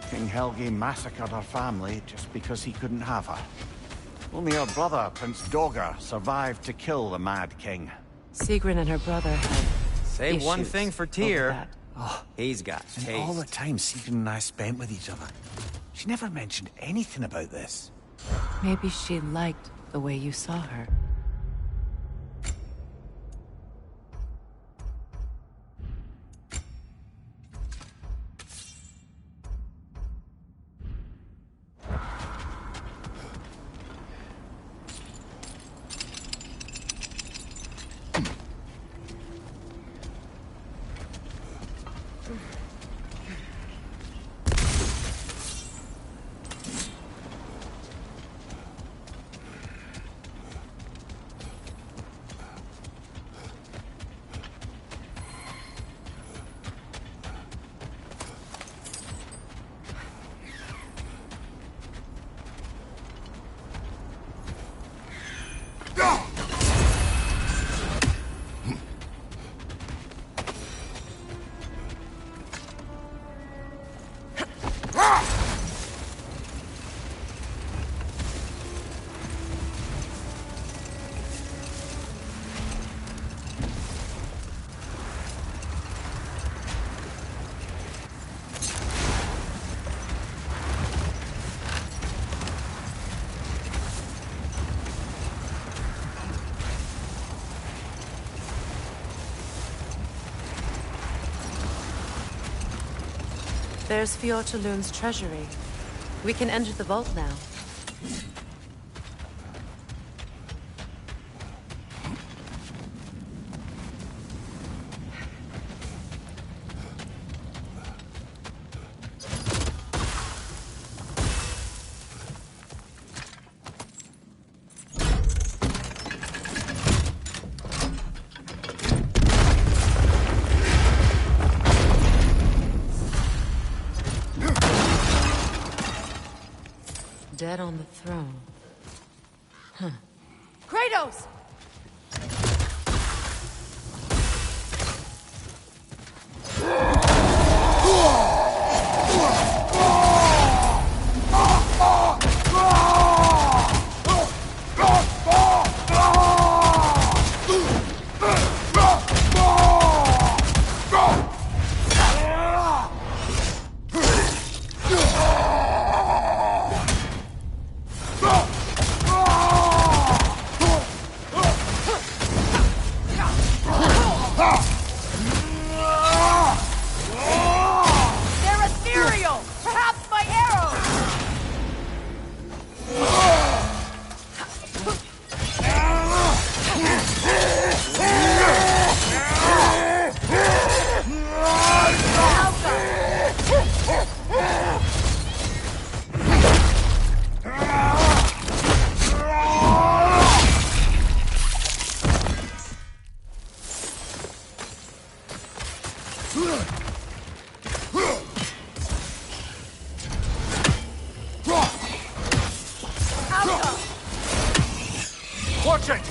King Helgi massacred her family just because he couldn't have her. Only her brother, Prince Dogger, survived to kill the Mad King. Sigrun and her brother had Say one issues thing for over Tyr. that. Oh, He's got and taste. all the time Sigrun and I spent with each other. She never mentioned anything about this. Maybe she liked the way you saw her. There's Fjortulun's treasury. We can enter the vault now. Dead on the throne. Huh. Kratos! Watch it!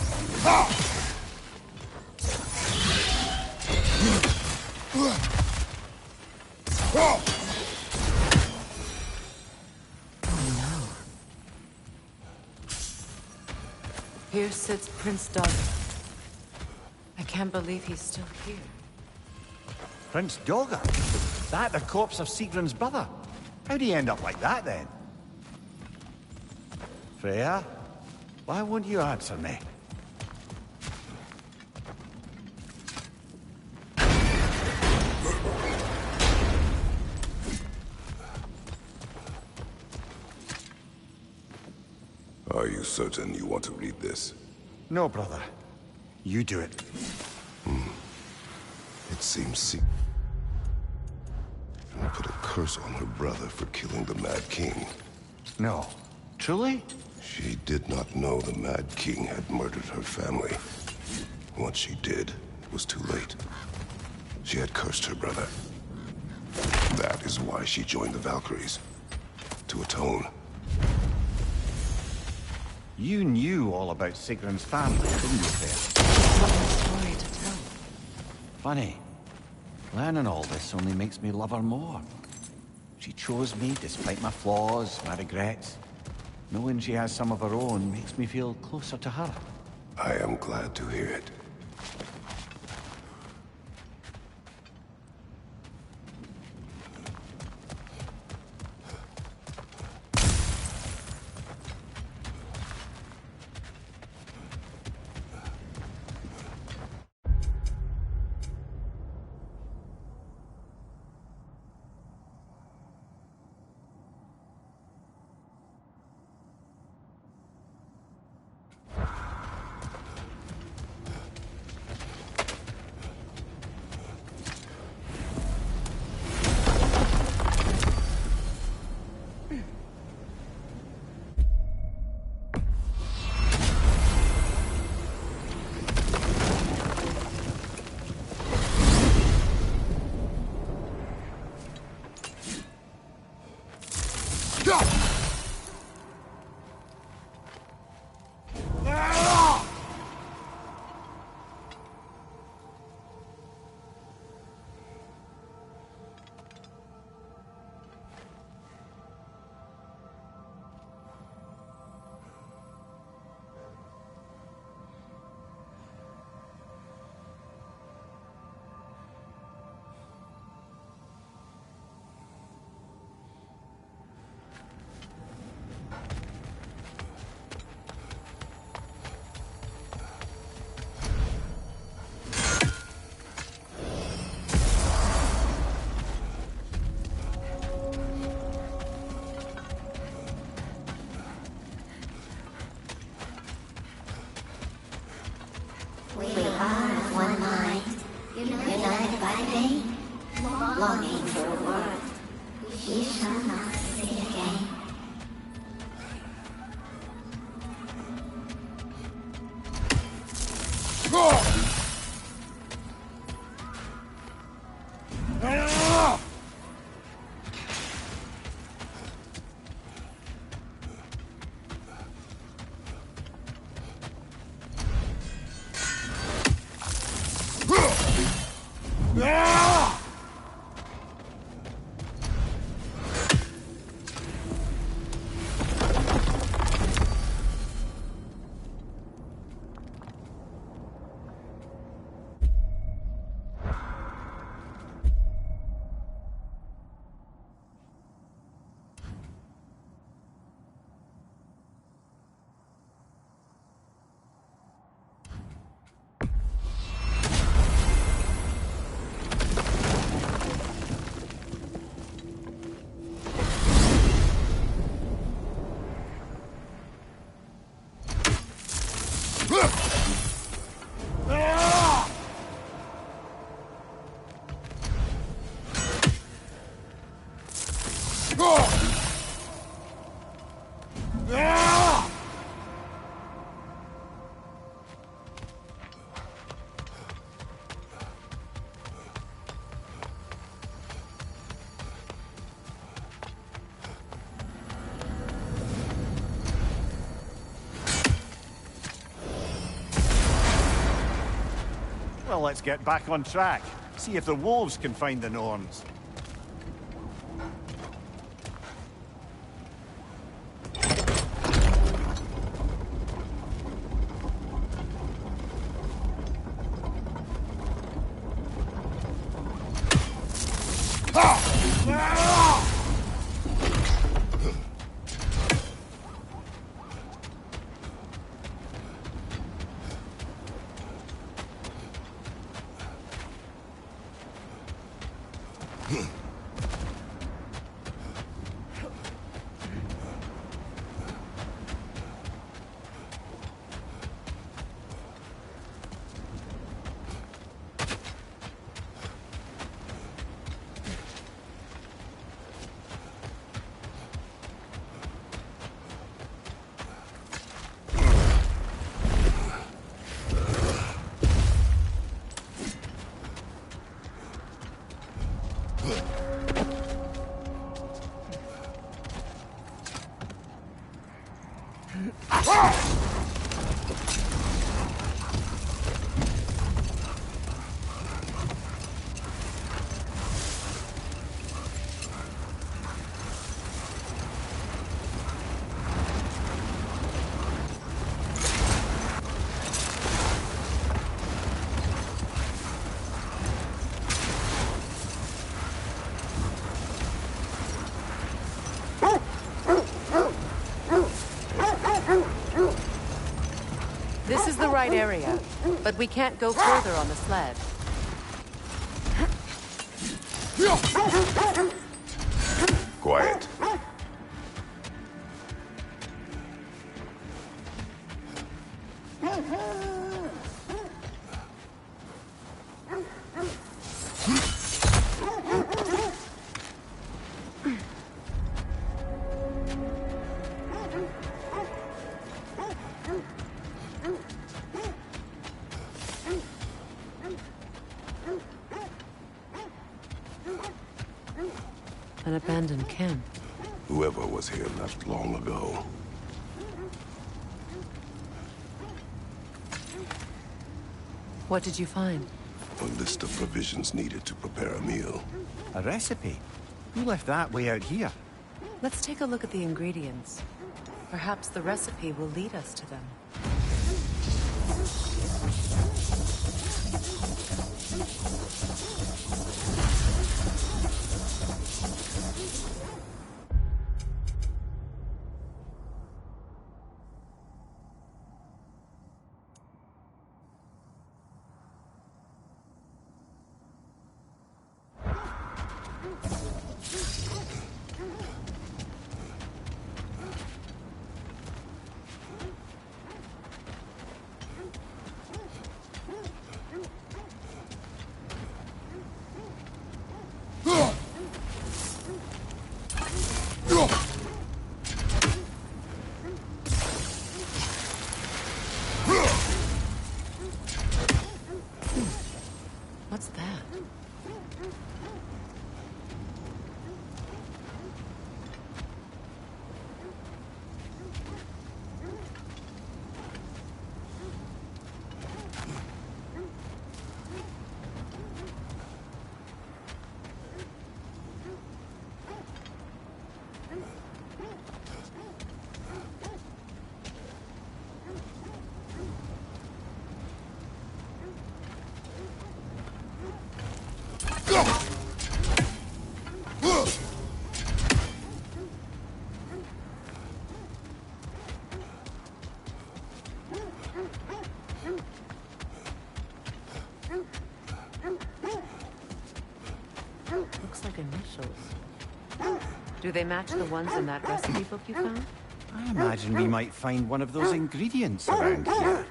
Here sits Prince Doug. I can't believe he's still here. Prince Dogger? That the corpse of Sigrun's brother? How'd he end up like that, then? Freya? Why won't you answer me? Are you certain you want to read this? No, brother. You do it. It seems and put a curse on her brother for killing the Mad King. No. Truly? She did not know the Mad King had murdered her family. Once she did, it was too late. She had cursed her brother. That is why she joined the Valkyries. To atone. You knew all about Sigrun's family, didn't you, Freya? What a story to tell. Funny. Learning all this only makes me love her more. She chose me despite my flaws, my regrets. Knowing she has some of her own makes me feel closer to her. I am glad to hear it. We are of one mind, united by pain, longing for a world we shall not see again. Well, let's get back on track. See if the wolves can find the Norns. This is the right area, but we can't go further on the sled. Quiet. An abandoned camp. Whoever was here left long ago. What did you find? A list of provisions needed to prepare a meal. A recipe? Who left that way out here? Let's take a look at the ingredients. Perhaps the recipe will lead us to them. What's that? Looks like initials. Do they match the ones in that recipe book you found? I imagine we might find one of those ingredients around here.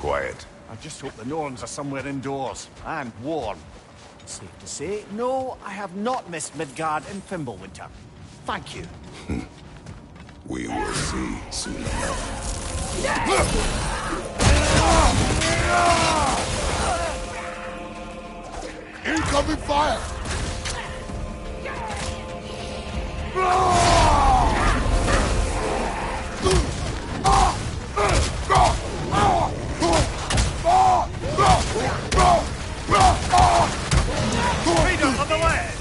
Quiet. I just hope the Norns are somewhere indoors and warm. Safe to say, no, I have not missed Midgard in Fimbulwinter. Thank you. We will see soon enough. Incoming fire! Freedom on the left!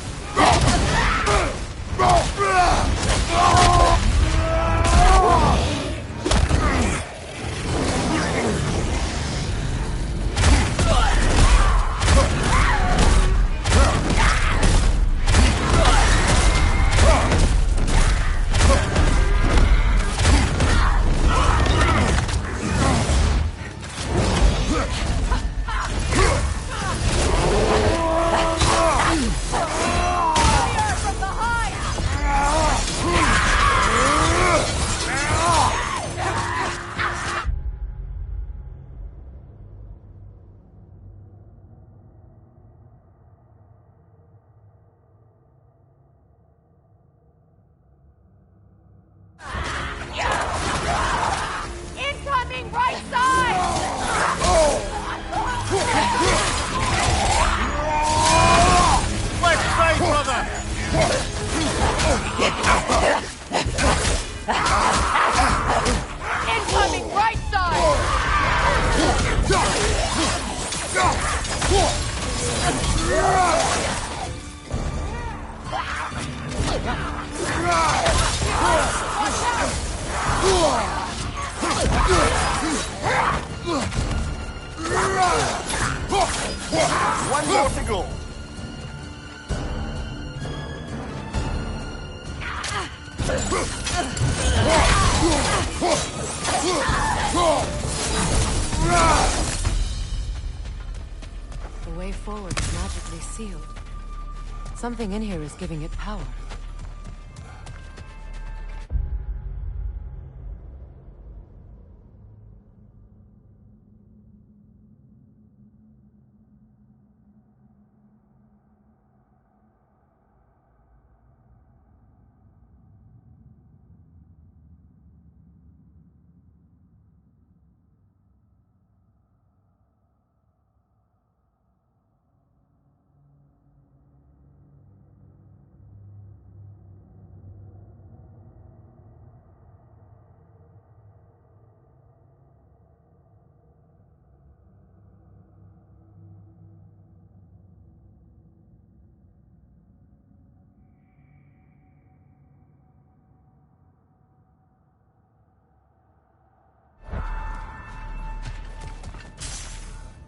Incoming right side! Left side, brother! Incoming right side! One more to go. The way forward is magically sealed. Something in here is giving it power.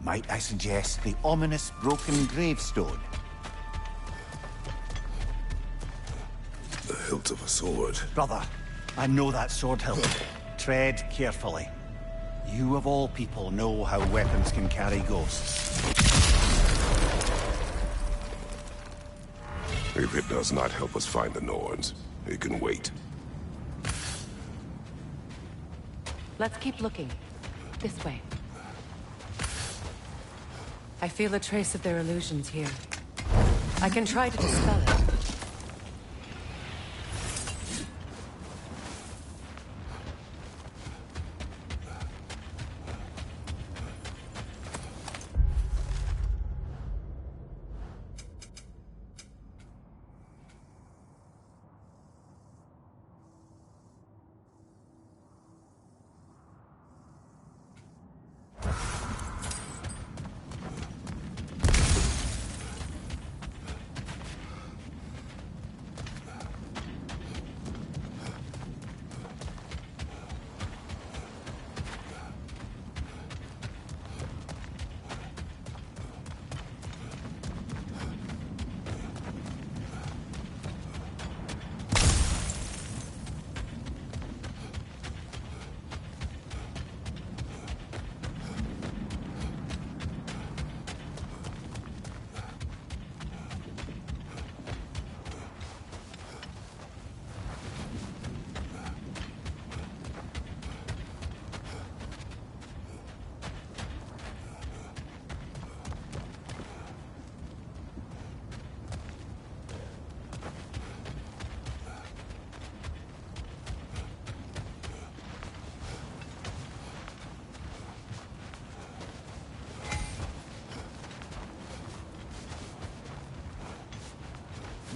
Might I suggest the ominous broken gravestone? The hilt of a sword. Brother, I know that sword hilt. Tread carefully. You of all people know how weapons can carry ghosts. If it does not help us find the Norns, it can wait. Let's keep looking. This way. I feel a trace of their illusions here. I can try to dispel it.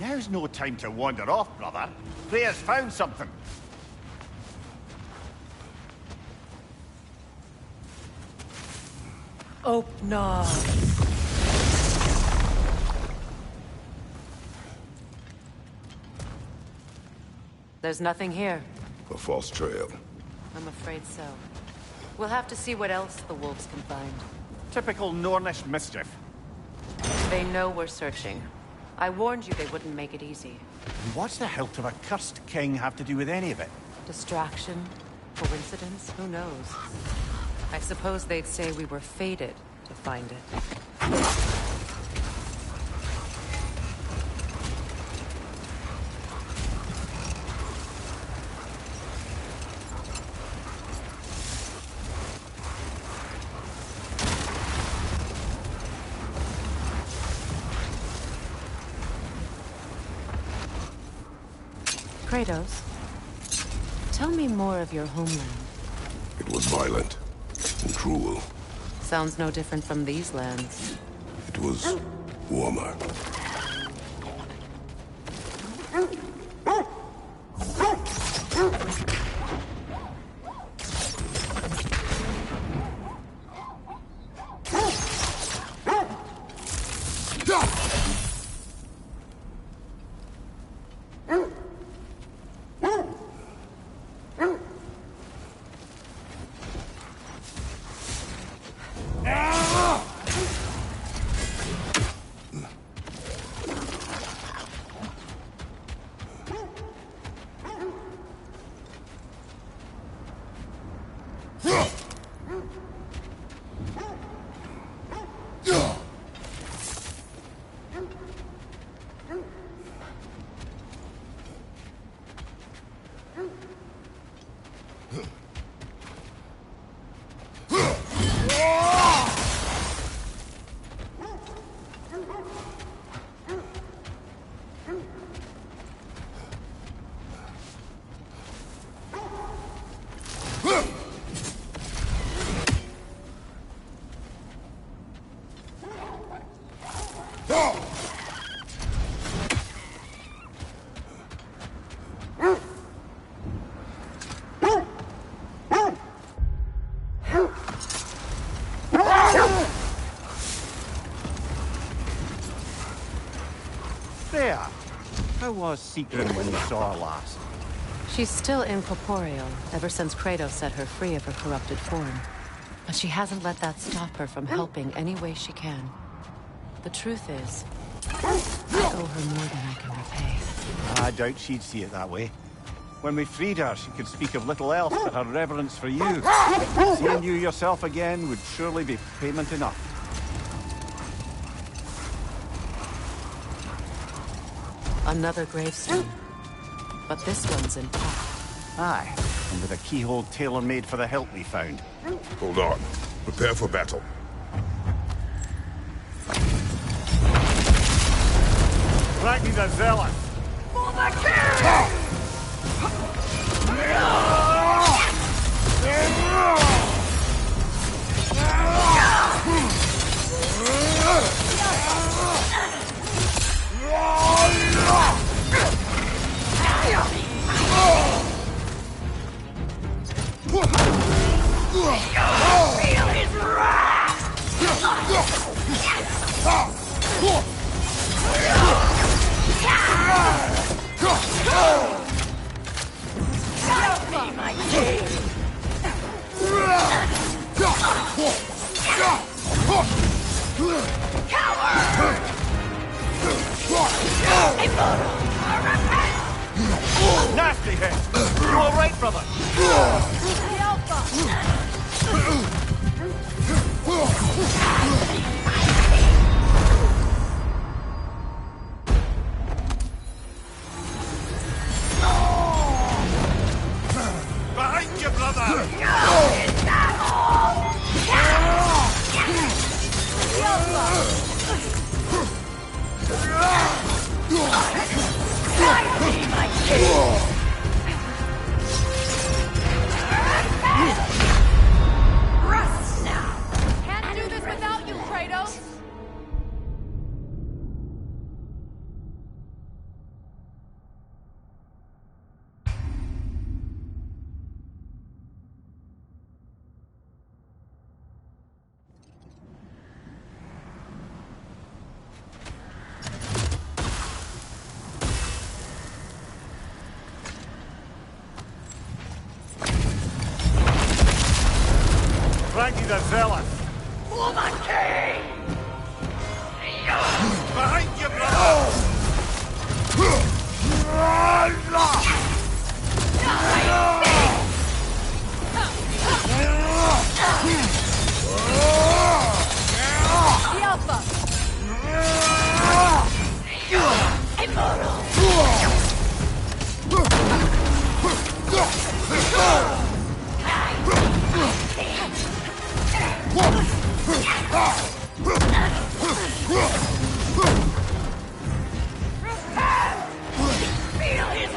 Now's no time to wander off, brother. Freya's found something. Oh, no. There's nothing here. A false trail. I'm afraid so. We'll have to see what else the wolves can find. Typical Nornish mischief. They know we're searching. I warned you they wouldn't make it easy. And what's the hilt of a cursed king have to do with any of it? Distraction? Coincidence? Who knows? I suppose they'd say we were fated to find it. Kratos, tell me more of your homeland. It was violent and cruel. Sounds no different from these lands. It was warmer. Freya, how was Secret when you saw her last? She's still incorporeal, ever since Kratos set her free of her corrupted form. But she hasn't let that stop her from helping any way she can. The truth is, I owe her more than I can repay. I doubt she'd see it that way. When we freed her, she could speak of little else but her reverence for you. Seeing you yourself again would surely be payment enough. Another gravestone. But this one's intact. Aye, and with a keyhole tailor-made for the hilt we found. Hold on. Prepare for battle. Ragni the Zealot! For the king! Feel his wrath! Help me, my king! Coward! Nasty hit! You alright, brother? Behind you, brother! Is that all? Guide me, my king! Frankie the Zealot! For the king! Behind you, brother! The Alpha! Immortal! Feel his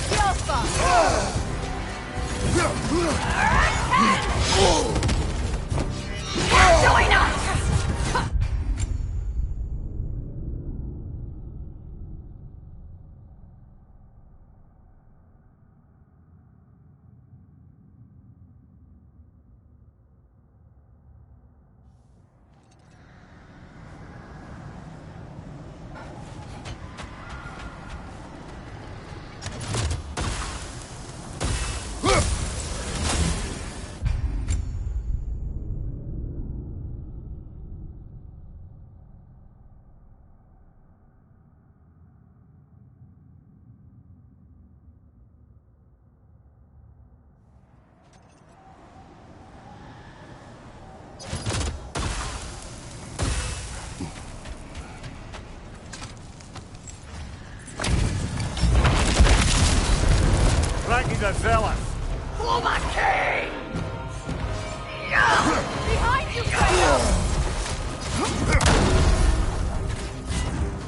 The Alpha! Join us! Frankie the Zealot! For the king! Behind you, Kratos!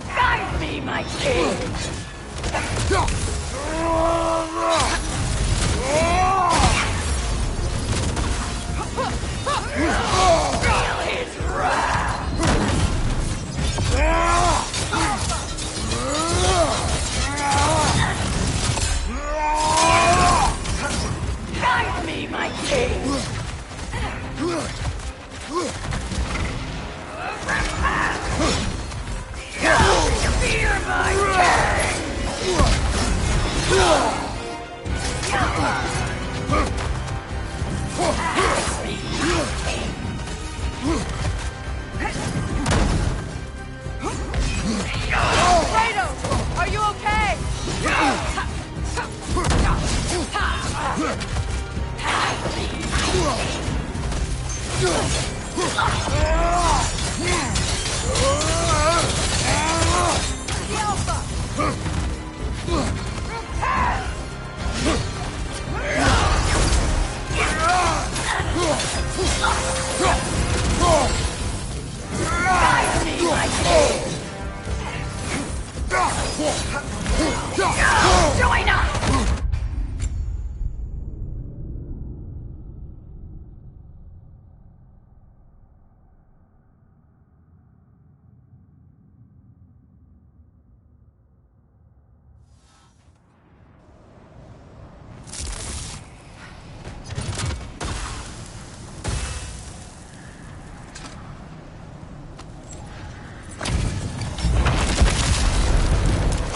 Guide me, my king! Feel his wrath! Guide me, my king! Fear my Kratos, are you okay? The Alpha! Guide me, my king! Join us!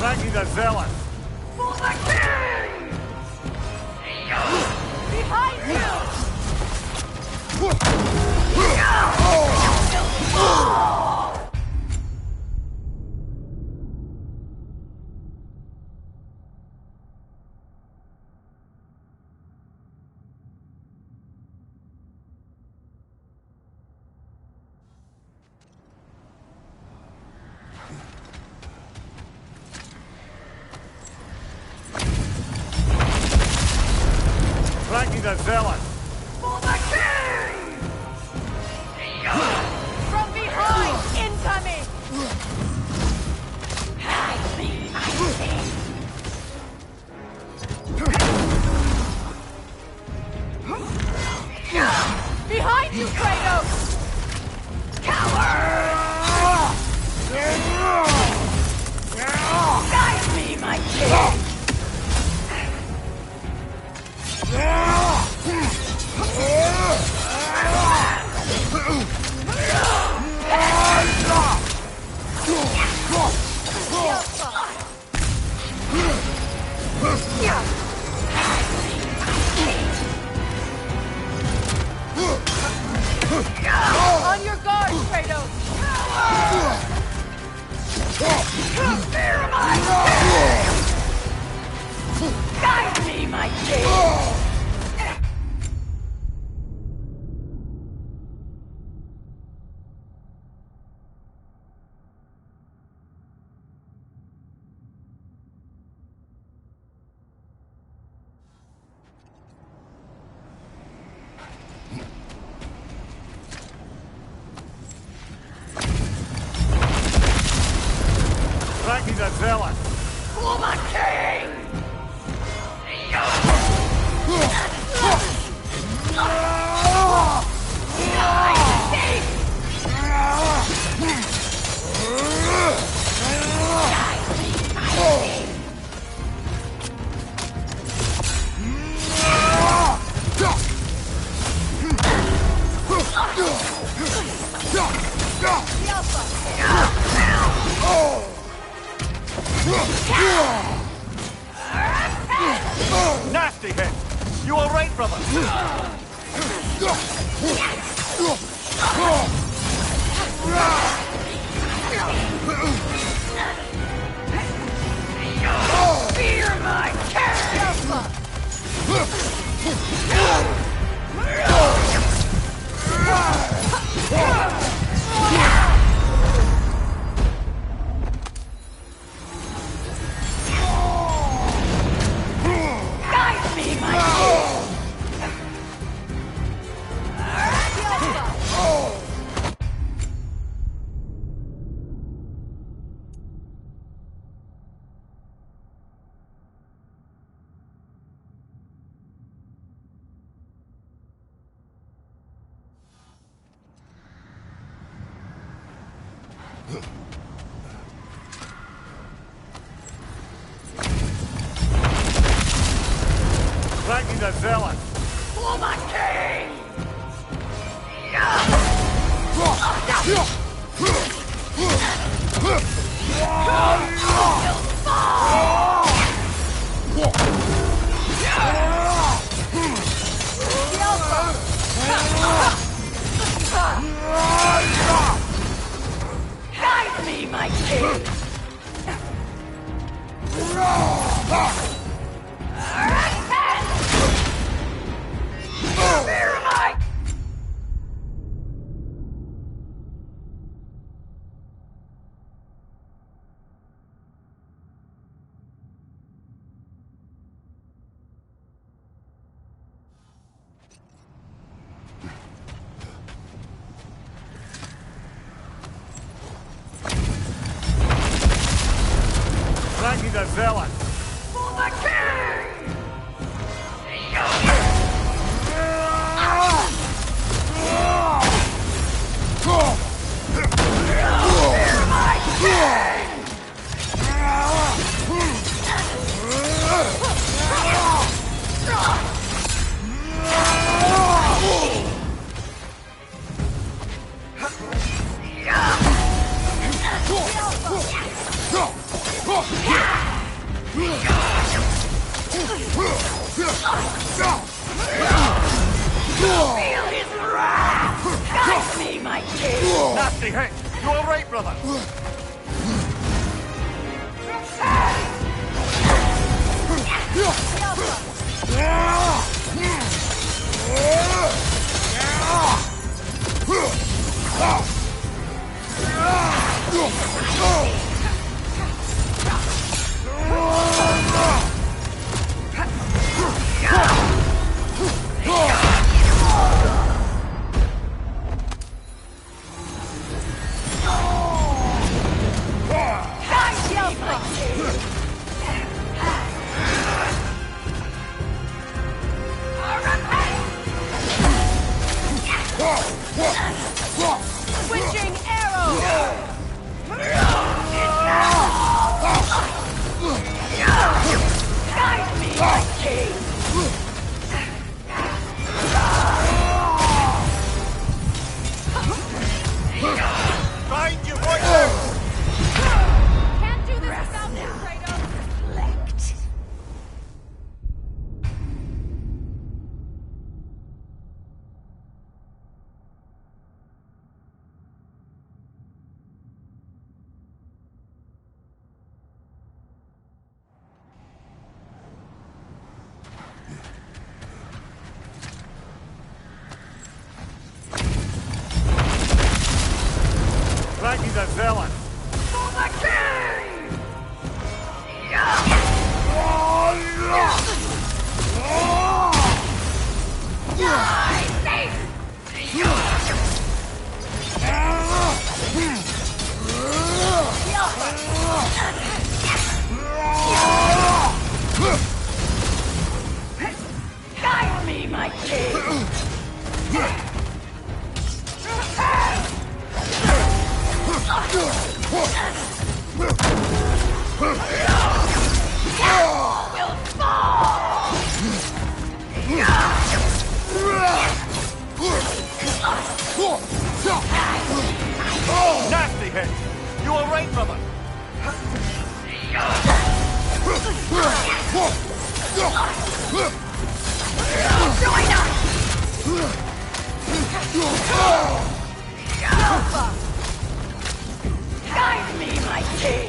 Frankie the Zealot! For the king! Behind you! Frankie the Zealot! For the king! From behind! Incoming! Hide me, my king! Behind you, Kratos! Coward! Guide me, my king! On your guard, Kratos! Fear my king! Guide me, my king! Ragni's a zealot. For my king! Nasty hit. You all right, brother? Fear my Guide me, my king! Ragni's a zealot. For my king! Guide me, my king! Fear my... Ragni's a zealot. For my king! Fear my king! Feel his wrath! Guide me, my king! Nasty hit. You all right, brother? Switching arrow! Guide me, my king! Find you, boy! Can't do this without you, Kratos! Reflect. Frankie's a villain. Guide me, my king! Will fall! Nasty hit. You all right, brother? Join us! Alpha! Guide me, my king!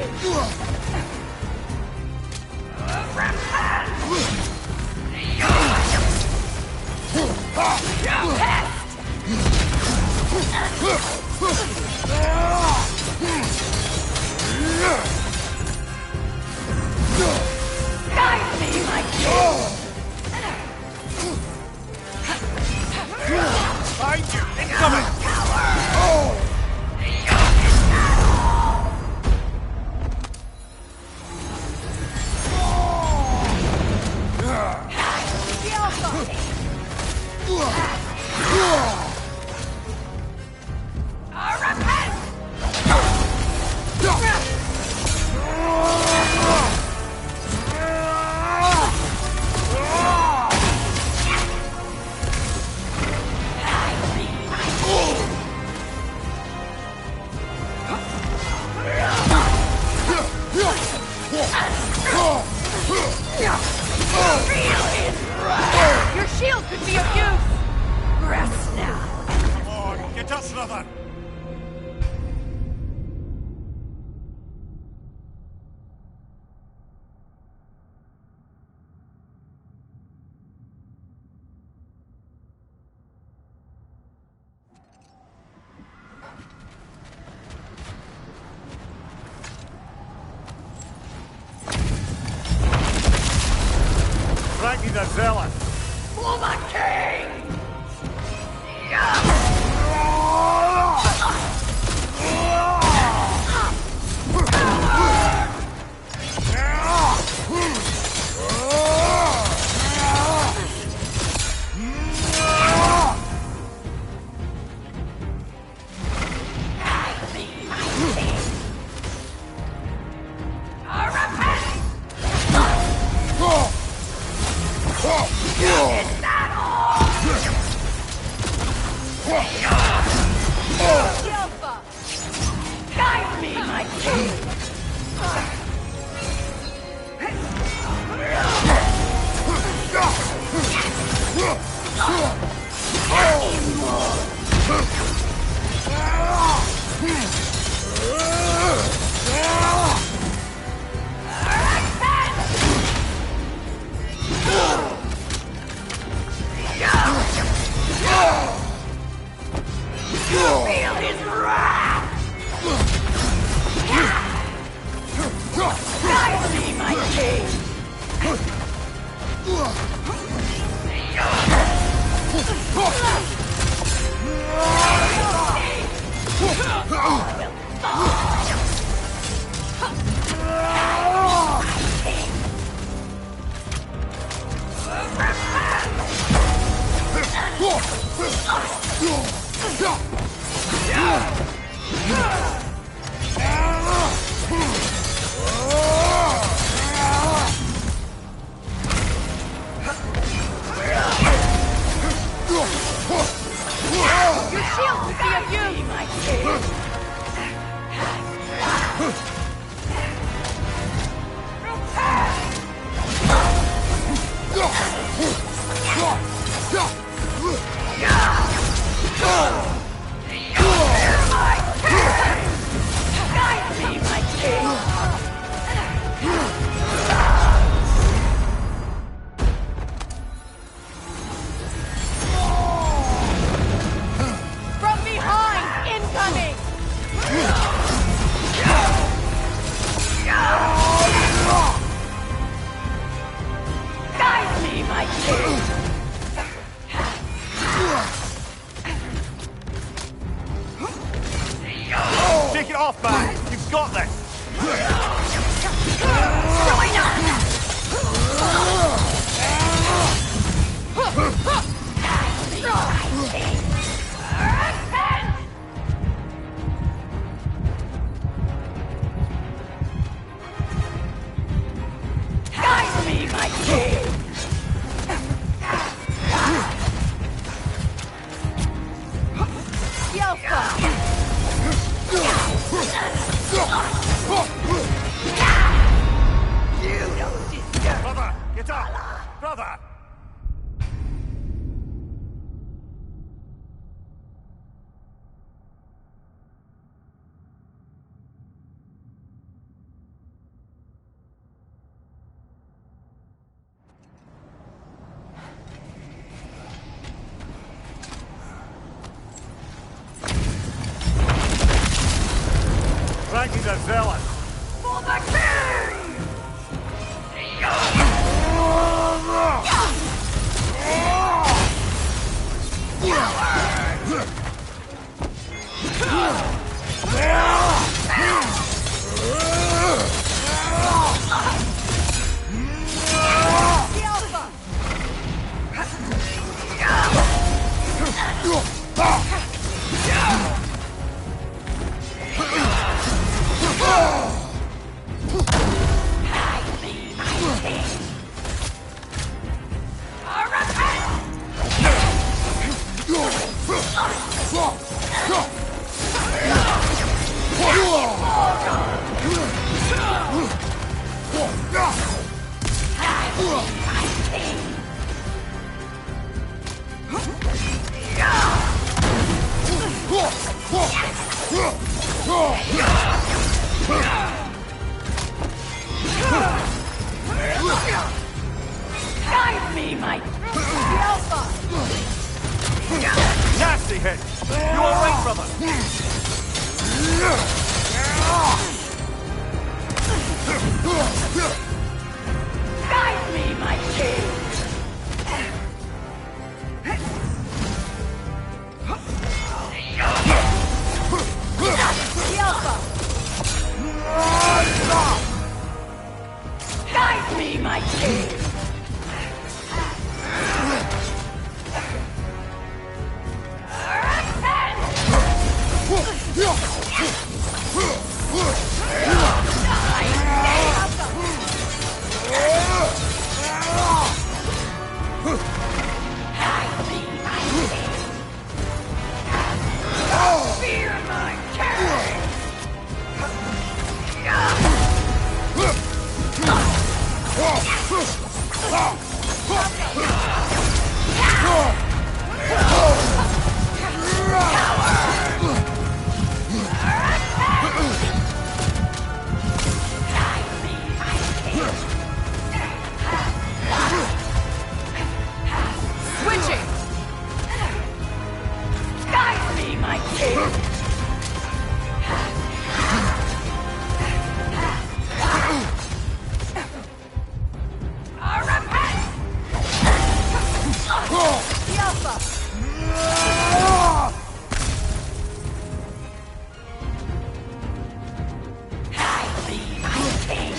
Guide me, my king! Behind you! Incoming! Your shield could be of use! Rest now. Come on, get us another! Frankie's a villain. For my king! Alpha! Guide me, my king! Feel his wrath! Guide me, my king! Your shield could be of use, my king! Guide me, my king! From behind, incoming! it off, man! You've got this! Guide me, my king! Brother, get up! Brother! Frankie's a zealot! For the king! Guide me, my Nasty hit! You alright, brother? Guide me, my king! Guide me, my king! Fear my king! Switching! Guide me, my king! Guide me, my king!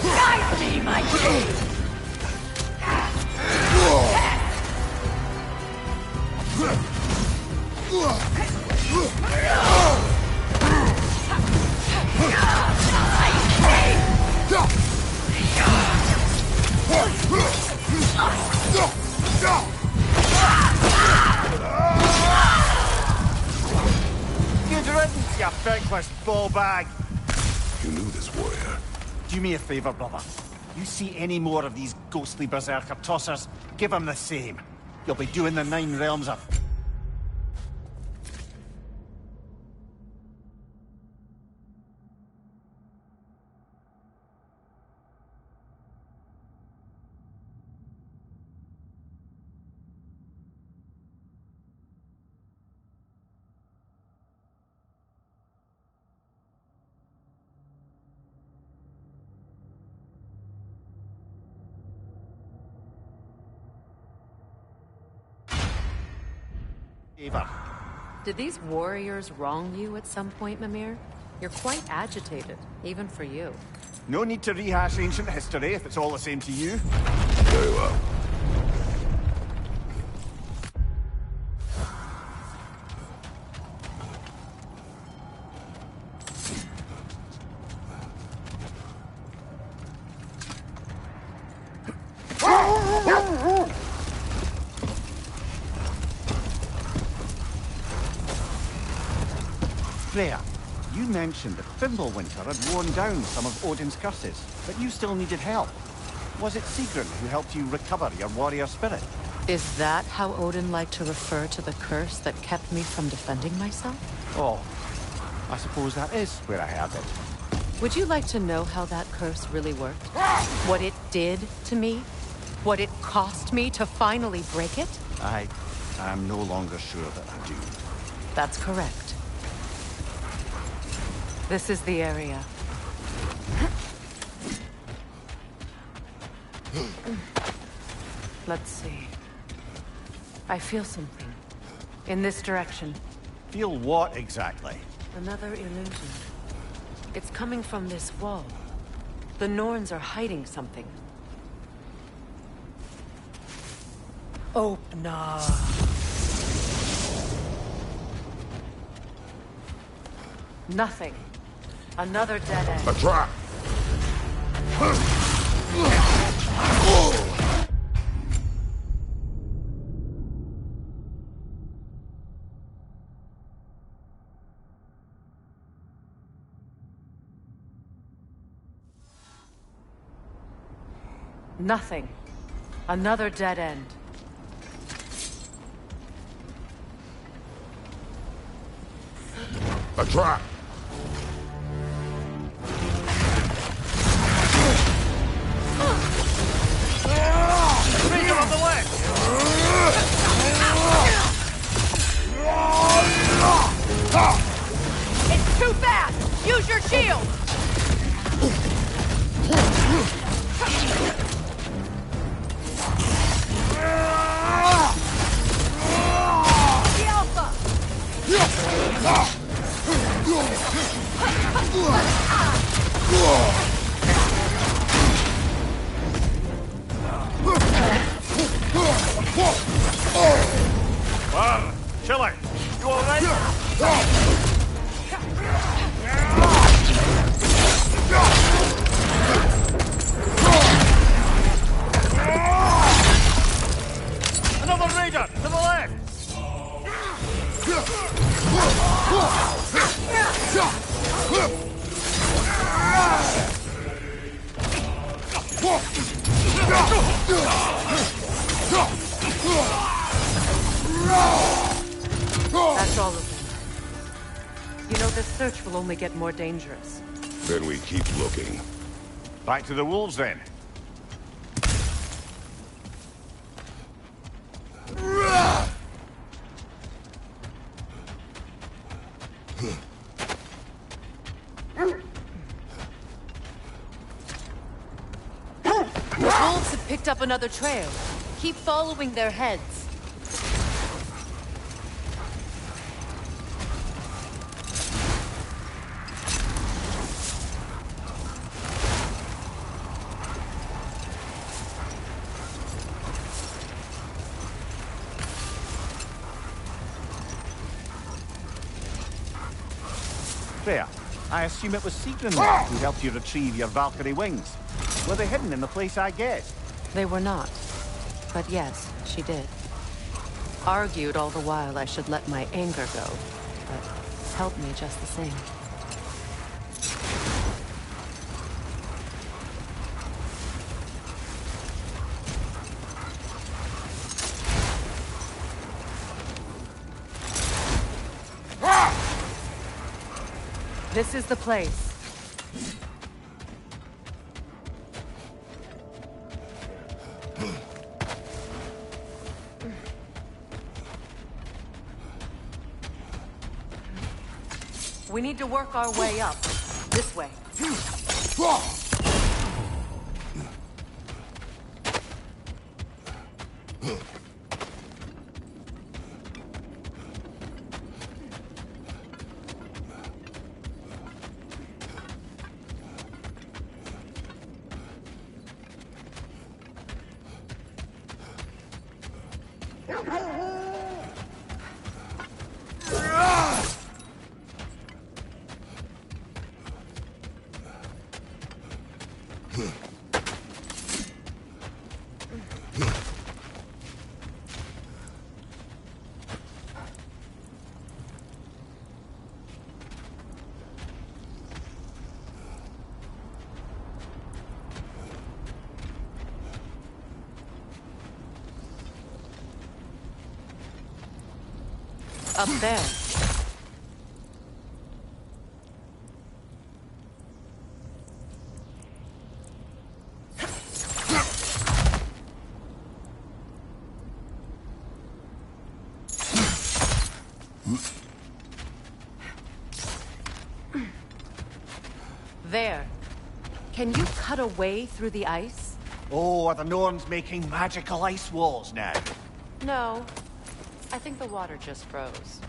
Guide me, my king! Good riddance, you feckless ball bag! You knew this warrior. Do me a favour, brother. You see any more of these ghostly berserker tossers, give them the same. You'll be doing the Nine Realms a Eva. Did these warriors wrong you at some point, Mimir? You're quite agitated, even for you. No need to rehash ancient history if it's all the same to you. Very well. Freya, you mentioned that Fimbulwinter had worn down some of Odin's curses, but you still needed help. Was it Sigrun who helped you recover your warrior spirit? Is that how Odin liked to refer to the curse that kept me from defending myself? Oh, I suppose that is where I heard it. Would you like to know how that curse really worked? What it did to me? What it cost me to finally break it? I am no longer sure that I do. That's correct. This is the area. Let's see. I feel something. In this direction. Feel what exactly? Another illusion. It's coming from this wall. The Norns are hiding something. Oh, no. Nothing. Another dead end. A trap! Nothing. Another dead end. A trap! Freedom on the way! It's too fast! Use your shield! The Alpha! Wow, Chile, you alright? Another raider to the left! That's all of them. You know, this search will only get more dangerous. Then we keep looking. Back to the wolves then. Wolves have picked up another trail. Keep following their heads. Freya, I assume it was Sigrun who helped you retrieve your Valkyrie wings. Were they hidden in the place I guessed? They were not. But yes, she did. Argued all the while I should let my anger go, but helped me just the same. This is the place. We need to work our way up. This way. Up there. There. Can you cut a way through the ice? Oh, are the Norns making magical ice walls now? No. I think the water just froze.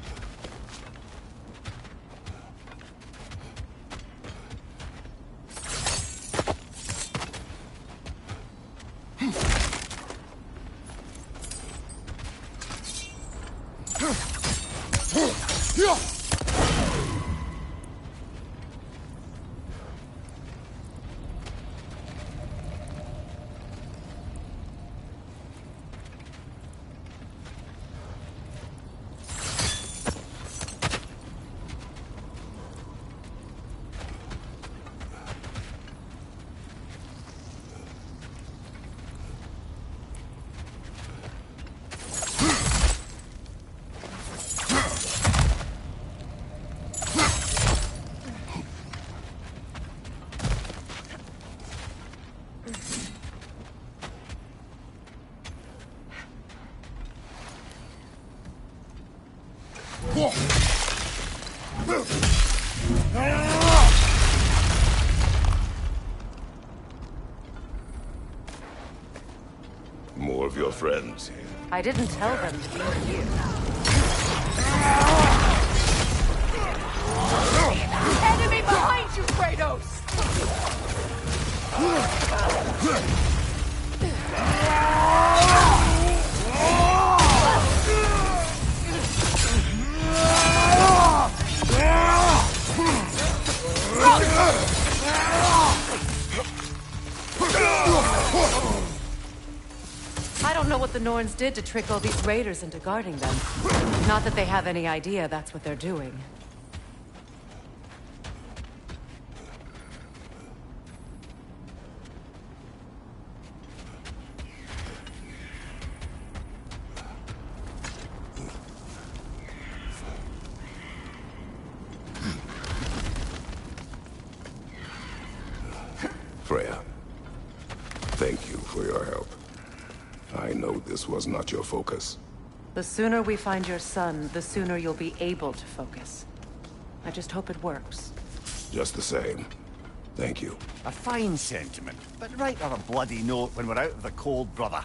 More of your friends here. I didn't tell them to be here. Enemy behind you, Kratos! I don't know what the Norns did to trick all these raiders into guarding them. Not that they have any idea that's what they're doing. Freya, thank you for your help. I know this was not your focus. The sooner we find your son, the sooner you'll be able to focus. I just hope it works. Just the same. Thank you. A fine sentiment, but write her a bloody note when we're out of the cold, brother.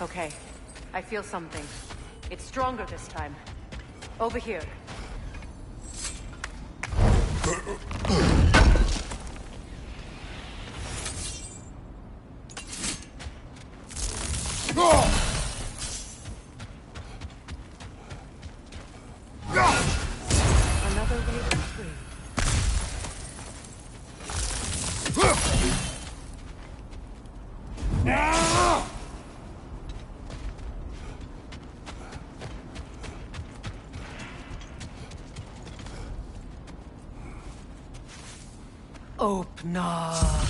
Okay, I feel something. It's stronger this time. Over here. Another wave of three. Open up.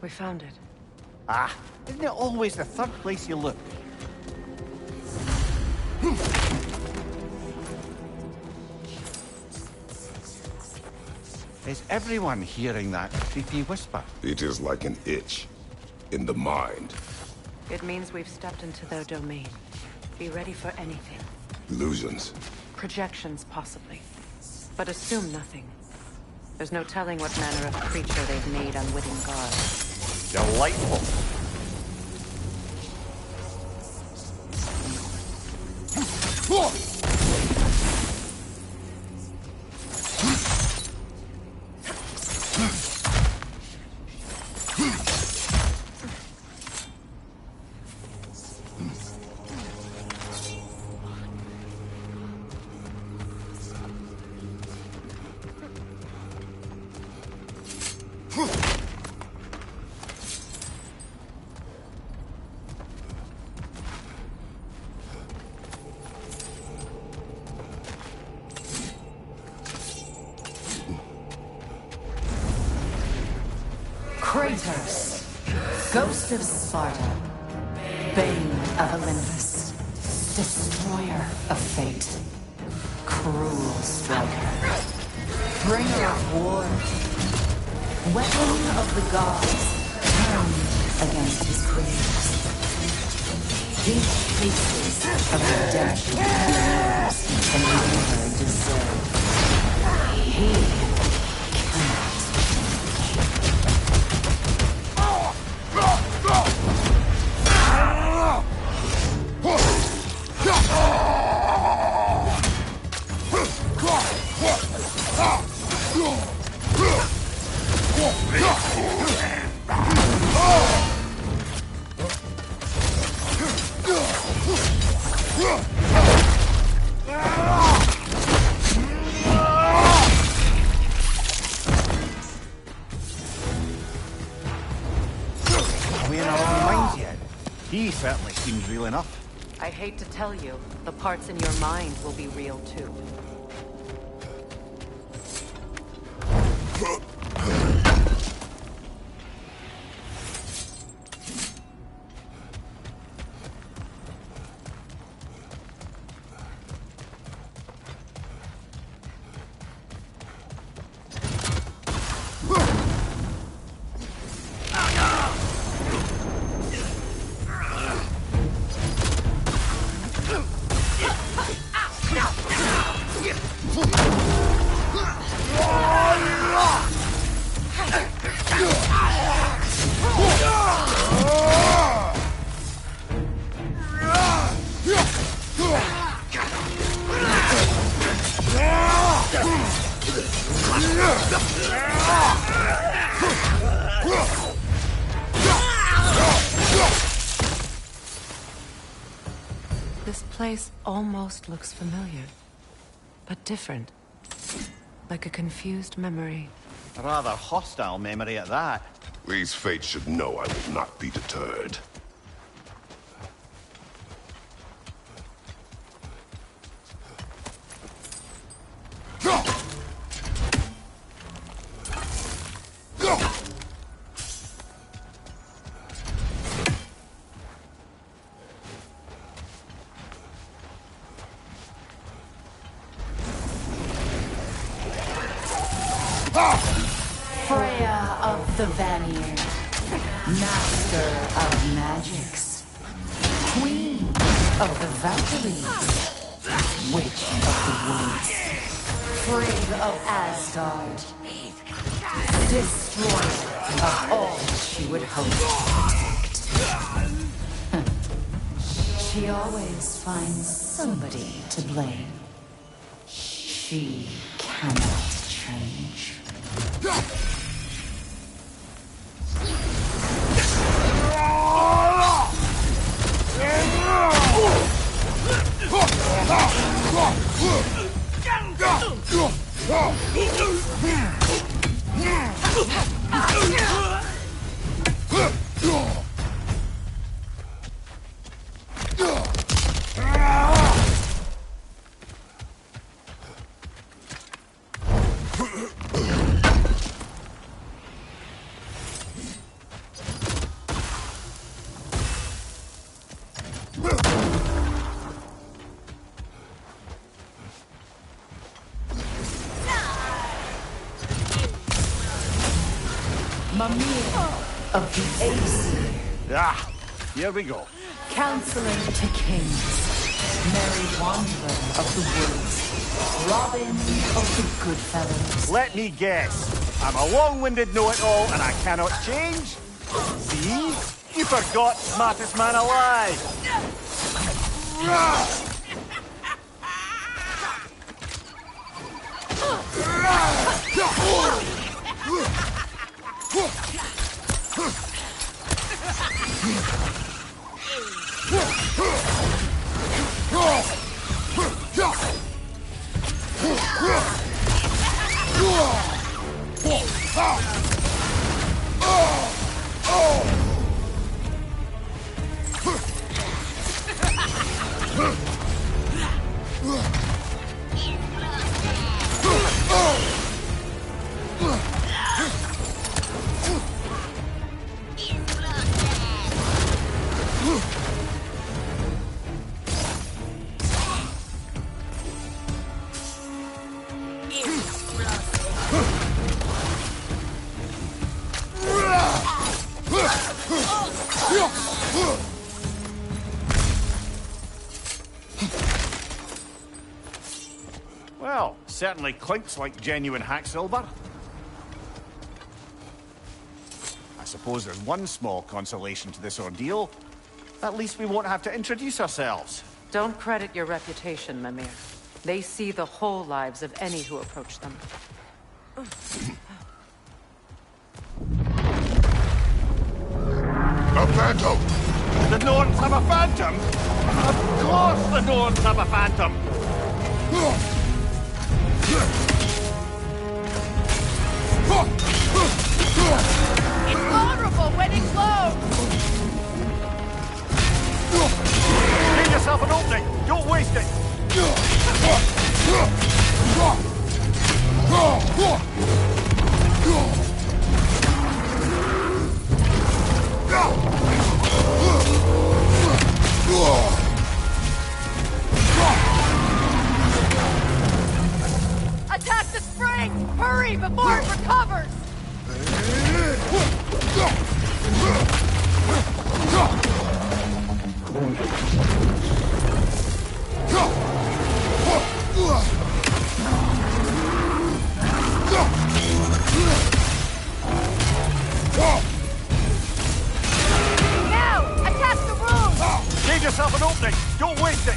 We found it. Ah, isn't it always the third place you look? Is everyone hearing that creepy whisper? It is like an itch in the mind. It means we've stepped into their domain. Be ready for anything. Illusions. Projections, possibly. But assume nothing. There's no telling what manner of creature they've made unwitting gods. Delightful. Kratos, Ghost of Sparta, Bane of Olympus, Destroyer of Fate, Cruel Striker, Bringer of War, Weapon of the Gods, turned against his creators. These faces of redemption can never deserve. He He certainly seems real enough. I hate to tell you, the parts in your mind will be real too. This place almost looks familiar, but different. Like a confused memory. A rather hostile memory at that. These fates should know I will not be deterred. Freya of the Vanir, Master of Magics, Queen of the Valkyries, Witch of the Woods, Frigg of Asgard, Destroyer of all she would hope to protect. She always finds somebody to blame. She cannot change. of the Aesir. Ah, here we go. Counselor to kings. Merry wanderer of the woods. Robin of the Goodfellows. Let me guess. I'm a long-winded know-it-all and I cannot change? See? You forgot smartest man alive. Well, certainly clinks like genuine hack silver. I suppose there's one small consolation to this ordeal. At least we won't have to introduce ourselves. Don't credit your reputation, Mimir. They see the whole lives of any who approach them. A phantom! The Norns have a phantom? Of course the Norns have a phantom! It's vulnerable when it glows! Give yourself an opening! Don't waste it! Attack the spring! Hurry before it recovers! Now! Attack the rune! Give yourself an opening! Don't waste it!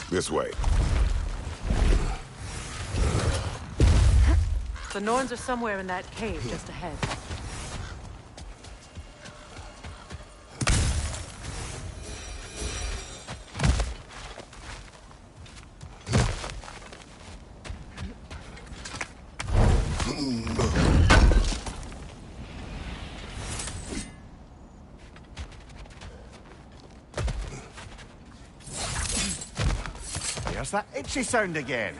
This way. The Norns are somewhere in that cave just ahead. There's that itchy sound again.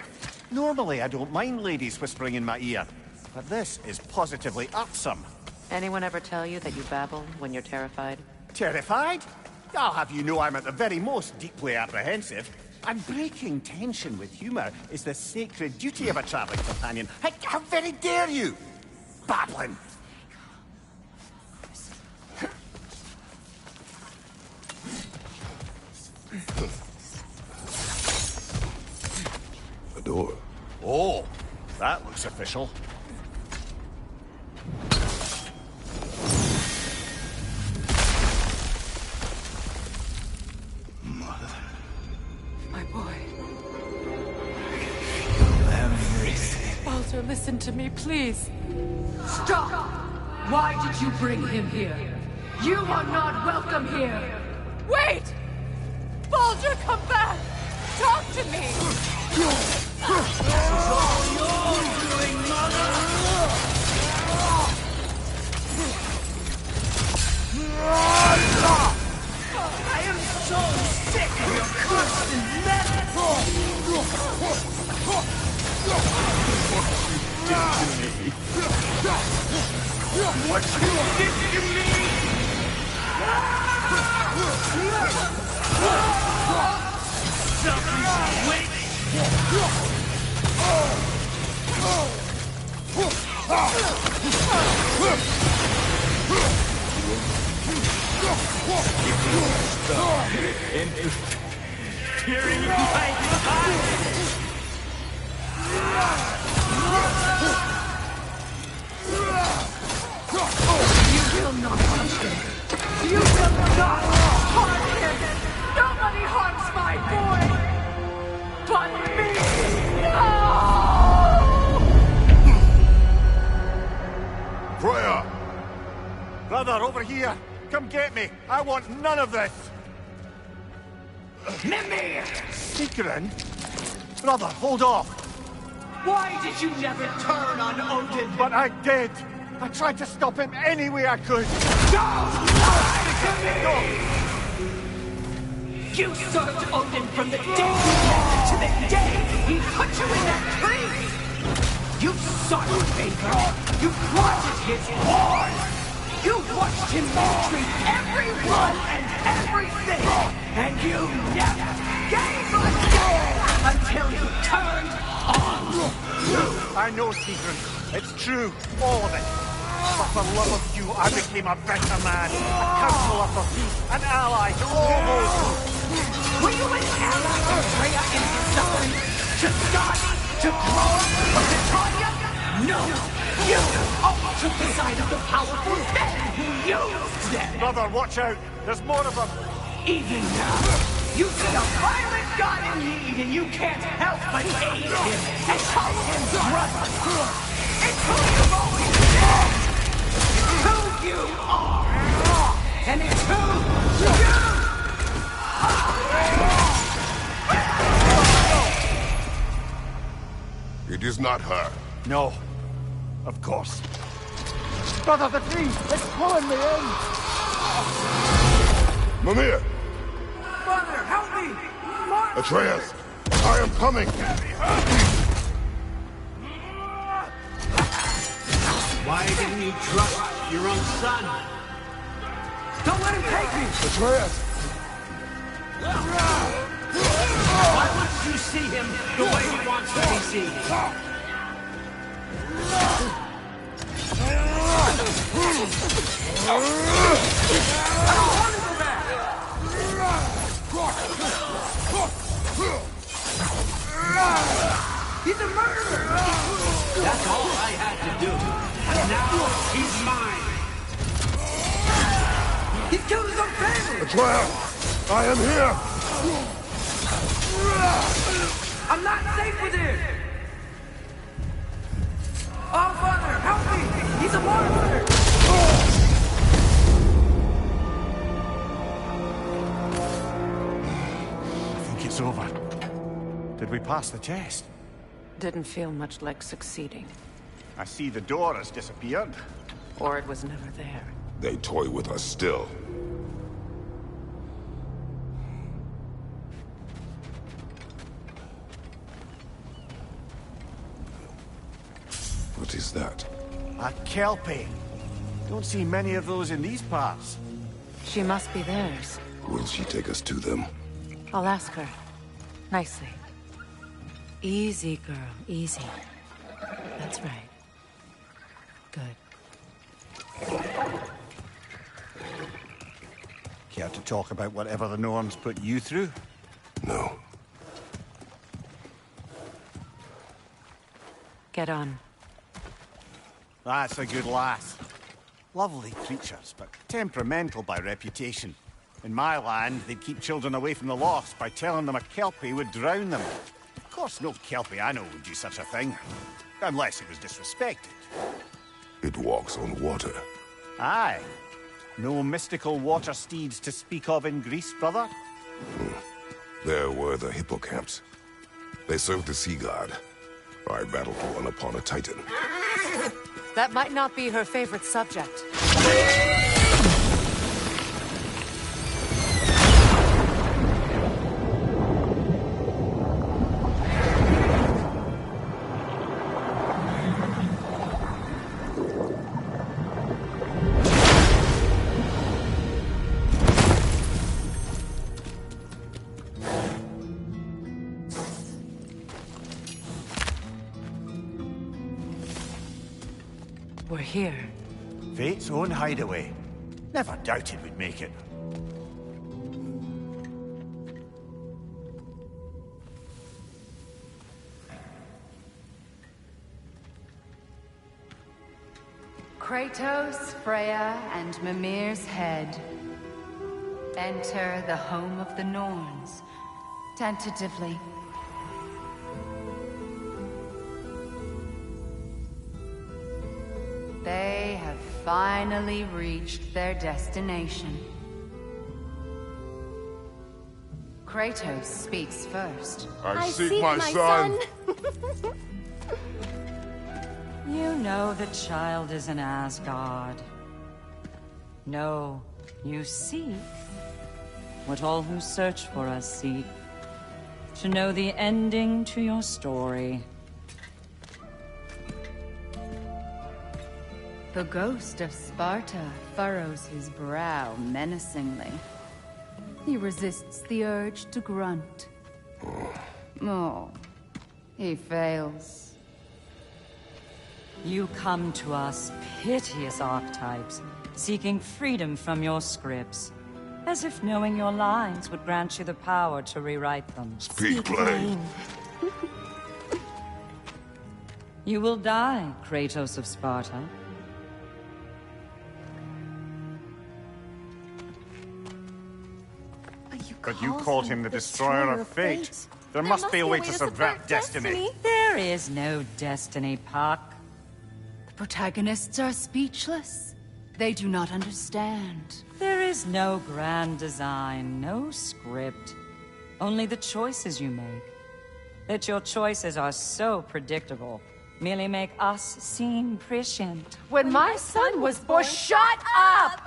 Normally I don't mind ladies whispering in my ear, but this is positively irksome. Anyone ever tell you that you babble when you're terrified? Terrified? I'll have you know I'm at the very most deeply apprehensive. And breaking tension with humour is the sacred duty of a travelling companion. How very dare you! Babbling! A door. Oh, That looks official. My boy. Everything. Baldur, listen to me, please. Stop! Why did you bring him here? You are not welcome here! Wait! Baldur, come back! Talk to me! This is all your doing, I am so sick of your constant mess! What you did to me! Selfish witch! Tearing my eyes! You will not touch him! You will not harm him! Nobody harms my boy! But me! No! Freya! Brother, over here! Come get me! I want none of this! Mimir! Secret? Brother, hold off! Why did you never turn on Odin? But I did! I tried to stop him any way I could! Don't lie to me! You served Odin from the day you met to the day he put you in that tree! You sought favor! You wanted his horn! You watched him mistreat everyone and everything! And you never gave a damn until you turned on you! I know, Secret. It's true. All of it. But for love of you, I became a better man. A counselor for peace. An ally to all those who... Were you an ally of Freya in his suffering? To start? To grow? Or to Tanya? No! You always took the side of the powerful men who used them! Brother, watch out. There's more of them. Even now, you see a violent god in need and you can't help but aid him and call him brother! It's who you've always been! It's who you are! And it's who you are! It is not her. No. Of course. Brother, the tree! It's pulling me in! Mimir! Mother, help me! Atreus! I am coming! Why didn't you trust your own son? Don't let him take me! Atreus! Why wouldn't you see him the way he wants to be seen? He's a murderer! That's all I had to do. And now he's mine. He's killed his own family! Atreus! I am here! I'm not safe with him! Oh, Father, help me! He's a monster! I think it's over. Did we pass the test? Didn't feel much like succeeding. I see the door has disappeared. Or it was never there. They toy with us still. What is that? A Kelpie. Don't see many of those in these parts. She must be theirs. Will she take us to them? I'll ask her. Nicely. Easy, girl. Easy. That's right. Good. Care to talk about whatever the Norns put you through? No. Get on. That's a good lass. Lovely creatures, but temperamental by reputation. In my land, they'd keep children away from the lost by telling them a Kelpie would drown them. Of course, no Kelpie I know would do such a thing. Unless it was disrespected. It walks on water. Aye. No mystical water steeds to speak of in Greece, brother? There were the hippocamps. They served the sea god. I battled one upon a titan. That might not be her favorite subject. We're here. Fate's own hideaway. Never doubted we'd make it. Kratos, Freya, and Mimir's head. Enter the home of the Norns. Tentatively. They have finally reached their destination. Kratos speaks first. I seek my son. You know the child is in Asgard. No, you seek what all who search for us seek. To know the ending to your story. The ghost of Sparta furrows his brow menacingly. He resists the urge to grunt. Oh, he fails. You come to us, piteous archetypes, seeking freedom from your scripts. As if knowing your lines would grant you the power to rewrite them. Speak plain. You will die, Kratos of Sparta. But you called him the destroyer of fate. There must be a way to subvert destiny. There is no destiny, Puck. The protagonists are speechless. They do not understand. There is no grand design, no script. Only the choices you make. That your choices are so predictable merely make us seem prescient. When my son was born, shut up!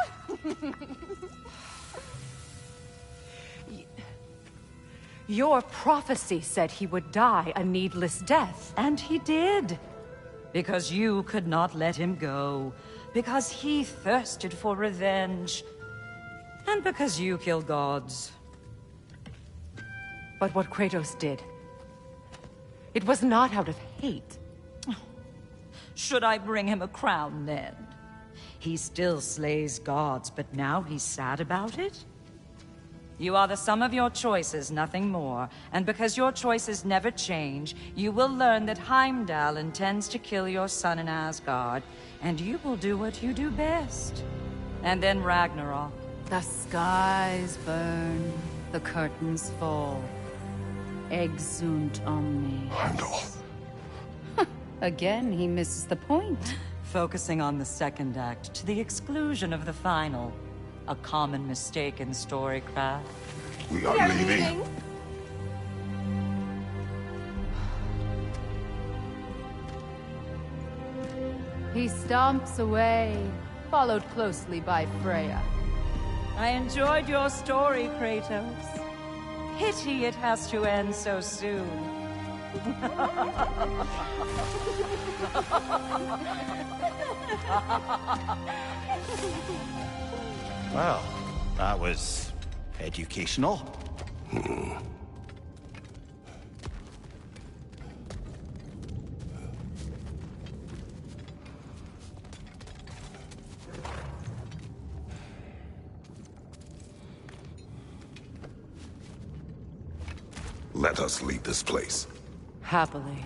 Your prophecy said he would die a needless death. And he did. Because you could not let him go. Because he thirsted for revenge. And because you kill gods. But what Kratos did, it was not out of hate. Should I bring him a crown then? He still slays gods, but now he's sad about it? You are the sum of your choices, nothing more. And because your choices never change, you will learn that Heimdall intends to kill your son in Asgard, and you will do what you do best. And then Ragnarok. The skies burn, the curtains fall. Exunt omnes. Heimdall. Again, he misses the point. Focusing on the second act to the exclusion of the final. A common mistake in storycraft. We are leaving. He stomps away, followed closely by Freya. I enjoyed your story, Kratos. Pity it has to end so soon. Well, that was educational. Let us leave this place. Happily.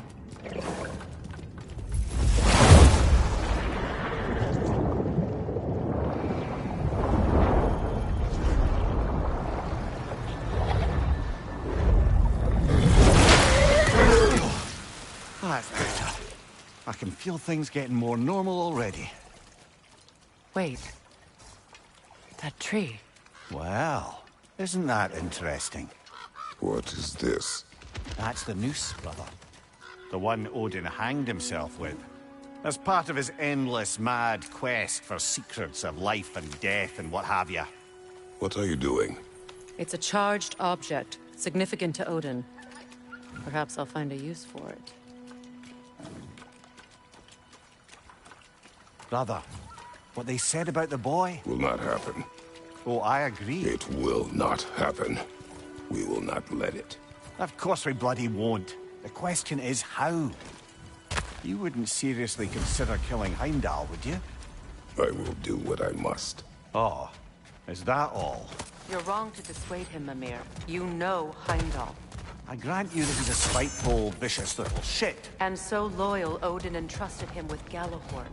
can feel things getting more normal already. Wait. That tree. Well, isn't that interesting? What is this? That's the noose, brother. The one Odin hanged himself with. As part of his endless, mad quest for secrets of life and death and what have you. What are you doing? It's a charged object, significant to Odin. Perhaps I'll find a use for it. Brother, what they said about the boy? Will not happen. Oh, I agree. It will not happen. We will not let it. Of course we bloody won't. The question is how? You wouldn't seriously consider killing Heimdall, would you? I will do what I must. Oh, is that all? You're wrong to dissuade him, Mimir. You know Heimdall. I grant you that he's a spiteful, vicious little shit. And so loyal, Odin entrusted him with Gjallarhorn.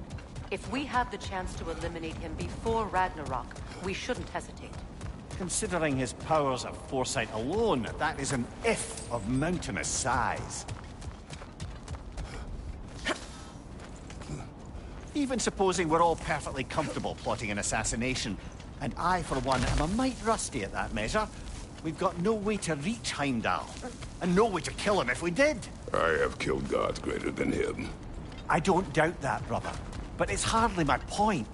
If we have the chance to eliminate him before Ragnarok, we shouldn't hesitate. Considering his powers of foresight alone, that is an if of mountainous size. Even supposing we're all perfectly comfortable plotting an assassination, and I, for one, am a mite rusty at that measure, we've got no way to reach Heimdall, and no way to kill him if we did. I have killed gods greater than him. I don't doubt that, brother, but it's hardly my point.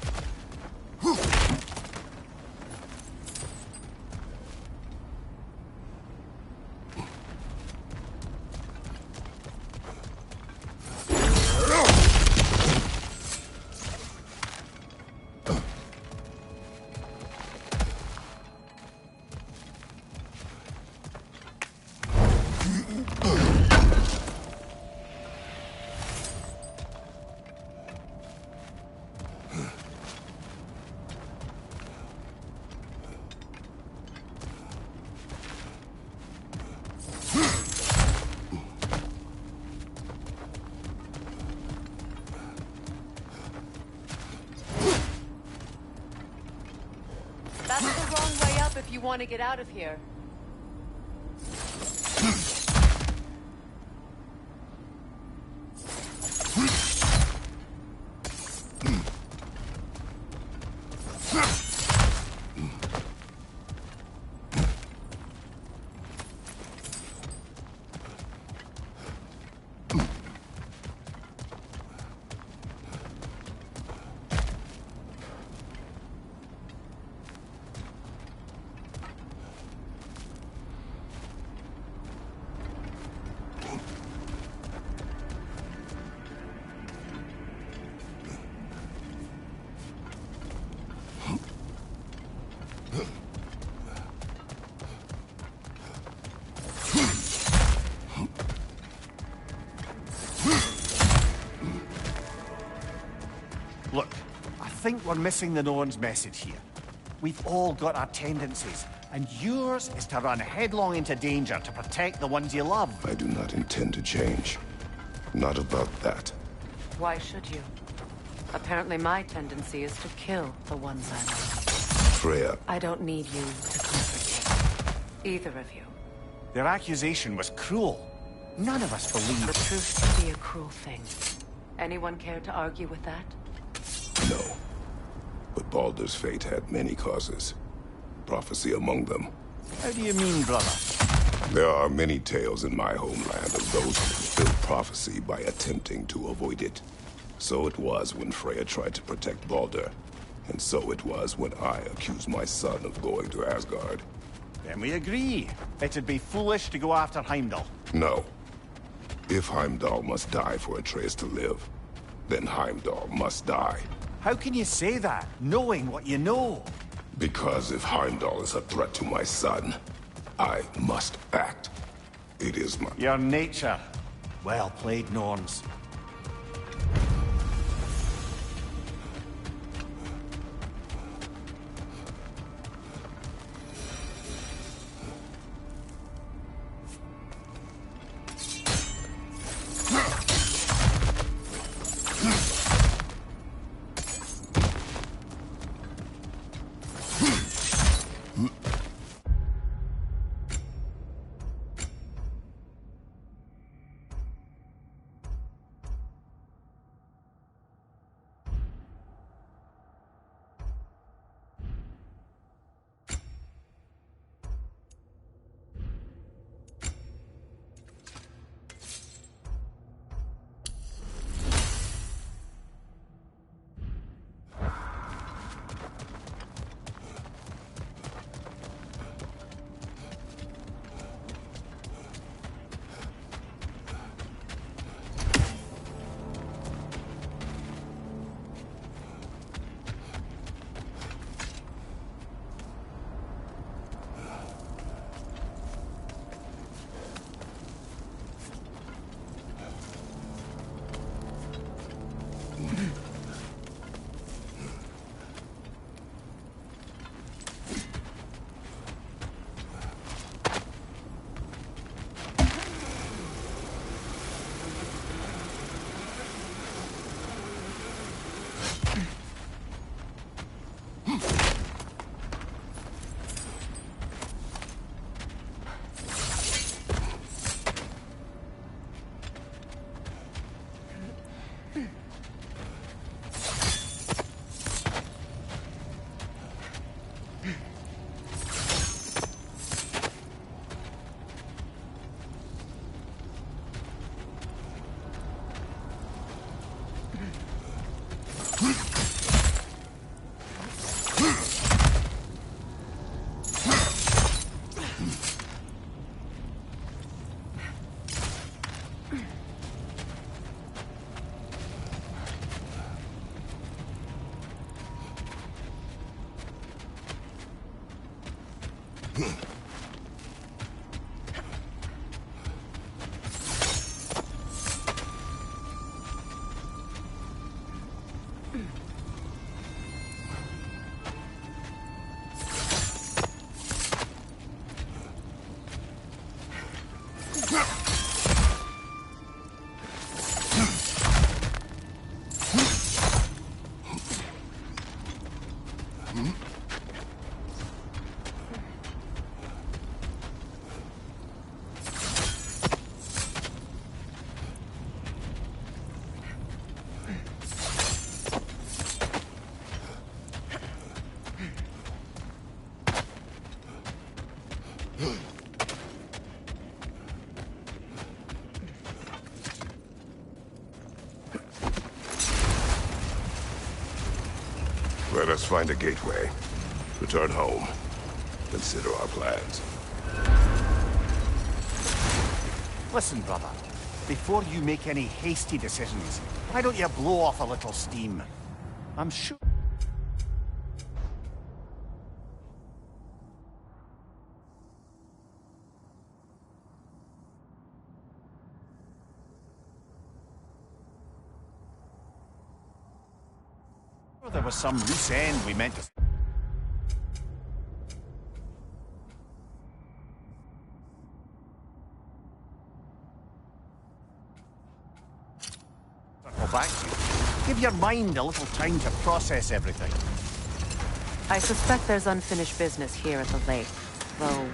That's the wrong way up if you want to get out of here. Look, I think we're missing the Norn's message here. We've all got our tendencies, and yours is to run headlong into danger to protect the ones you love. I do not intend to change. Not about that. Why should you? Apparently my tendency is to kill the ones I love. Freya, I don't need you to comfort me. Either of you. Their accusation was cruel. None of us believed. The truth can be a cruel thing. Anyone care to argue with that? no. But Baldur's fate had many causes. Prophecy among them. How do you mean, brother? There are many tales in my homeland of those who fulfilled prophecy by attempting to avoid it. So it was when Freya tried to protect Baldur. And so it was when I accused my son of going to Asgard. Then we agree. It'd be foolish to go after Heimdall. No. If Heimdall must die for Atreus to live, then Heimdall must die. How can you say that, knowing what you know? Because if Heimdall is a threat to my son, I must act. It is my... Your nature. Well played, Norns. Let us find a gateway. Return home. Consider our plans. Listen, brother. Before you make any hasty decisions, why don't you blow off a little steam? I'm sure... there was some loose end we meant to... circle back to you. Give your mind a little time to process everything. I suspect there's unfinished business here at the lake, though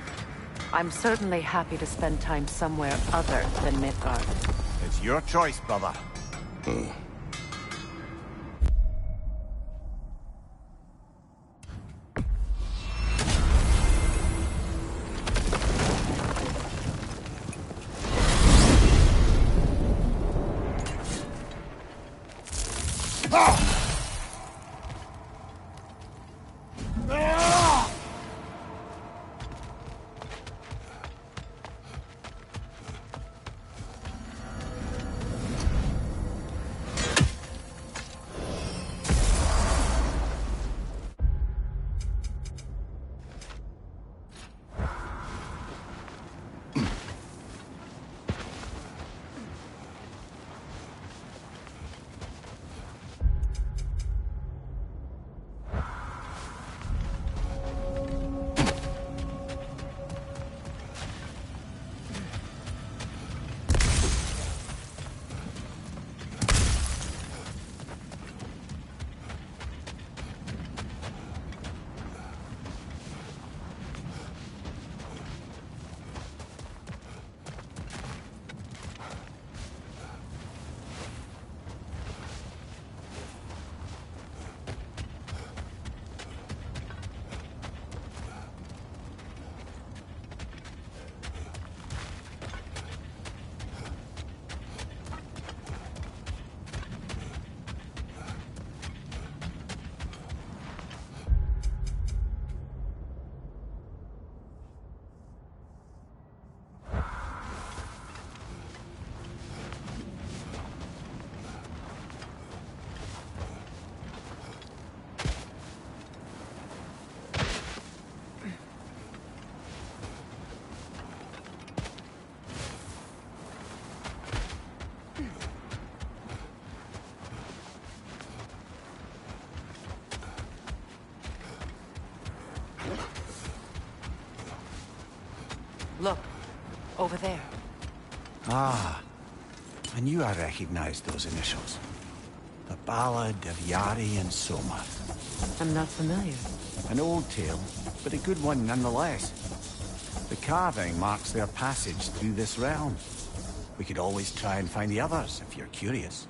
I'm certainly happy to spend time somewhere other than Midgard. It's your choice, brother. Look, over there. Ah, I knew I recognized those initials. The Ballad of Yari and Soma. I'm not familiar. An old tale, but a good one nonetheless. The carving marks their passage through this realm. We could always try and find the others, if you're curious.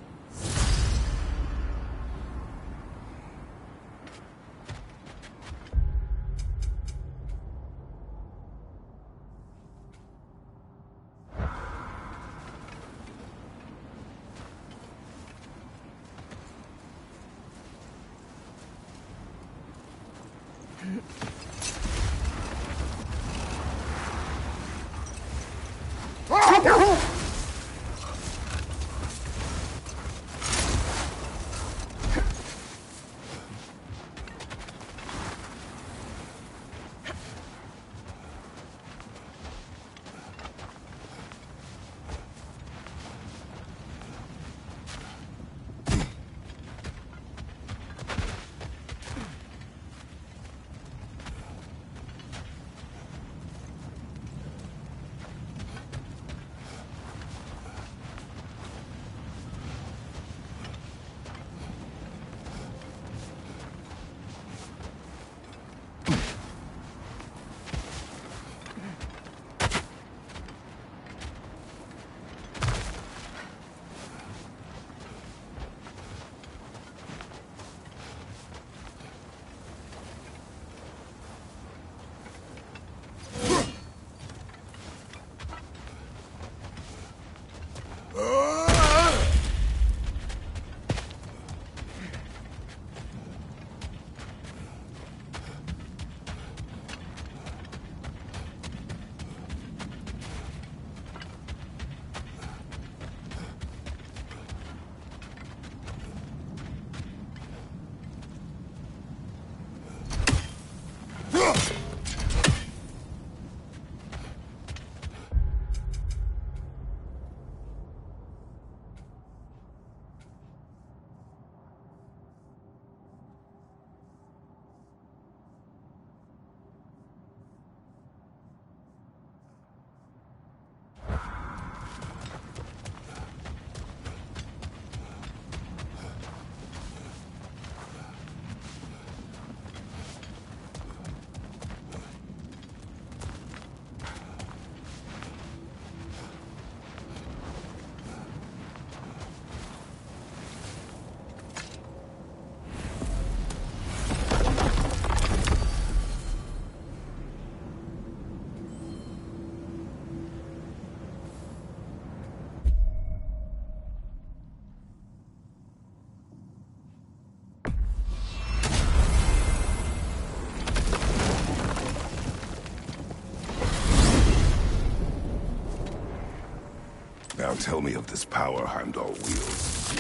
Now tell me of this power Heimdall wields.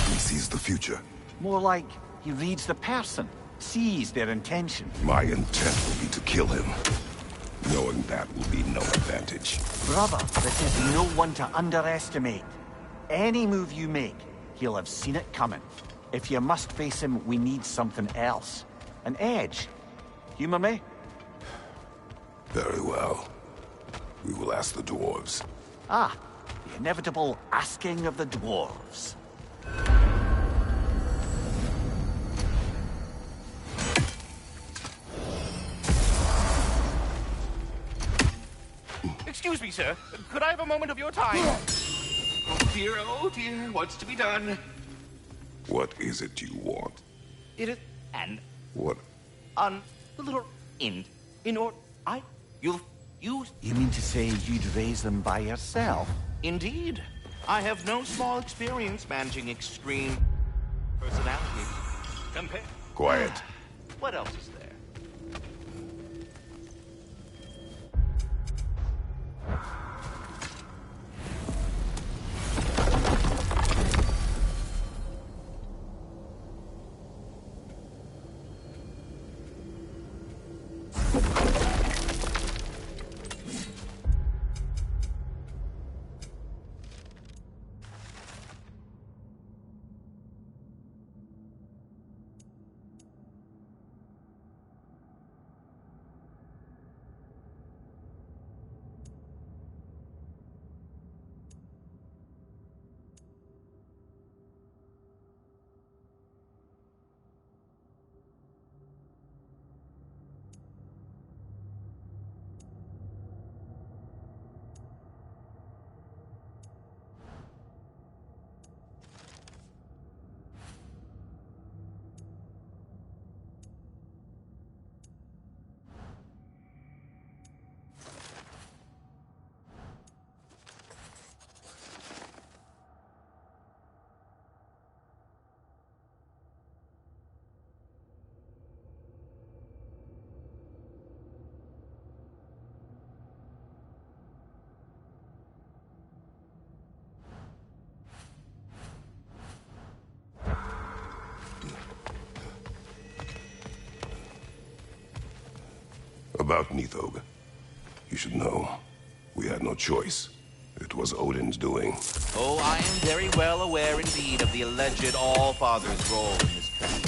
He sees the future. More like he reads the person, sees their intention. My intent will be to kill him. Knowing that will be no advantage. Brother, this is no one to underestimate. Any move you make, he'll have seen it coming. If you must face him, we need something else. An edge. Humor me? Very well. We will ask the dwarves. Ah, the inevitable asking of the dwarves. Excuse me, sir. Could I have a moment of your time? Oh dear, what's to be done? What is it you want? It is and What? on the little in or you You mean to say you'd raise them by yourself? indeed. I have no small experience managing extreme personality. Compare. Quiet. What else is there? About Nithog. You should know. We had no choice. It was Odin's doing. Oh, I am very well aware indeed of the alleged All-Father's role in this tragedy.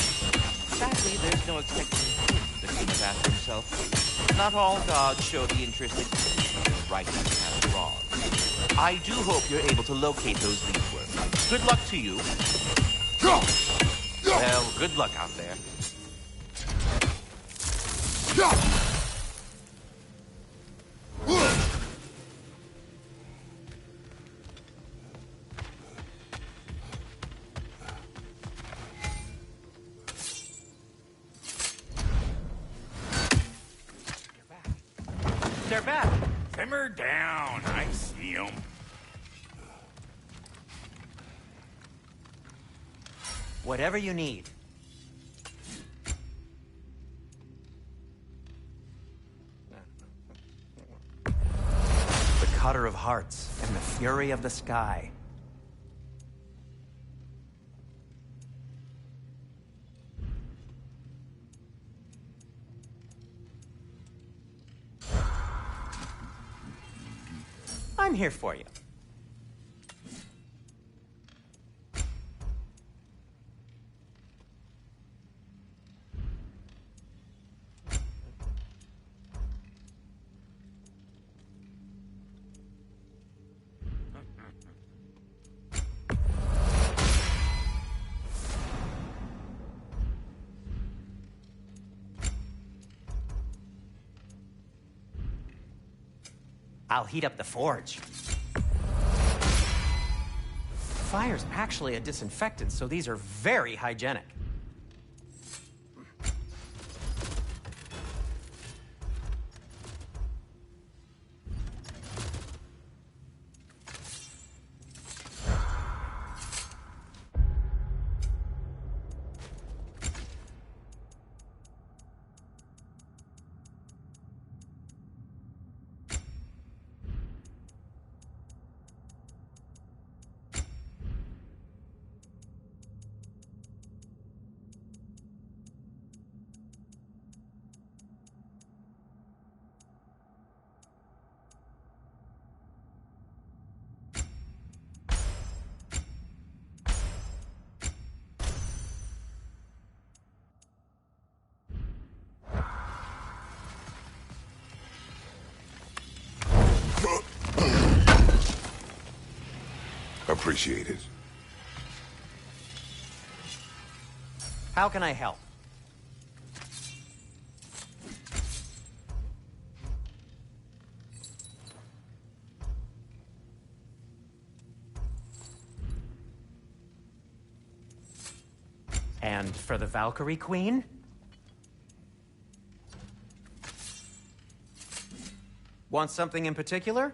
Sadly, there's no expecting him to clean up after himself. Not all gods show the interest in right and wrong. I do hope you're able to locate those leaf worms. Good luck to you. Well, good luck out there. They're back. Simmer down. I see 'em. Whatever you need. The Cutter of Hearts and the Fury of the Sky. I'm here for you. I'll heat up the forge. Fire's actually a disinfectant, so these are very hygienic. Appreciate it. How can I help? And for the Valkyrie Queen? Want something in particular?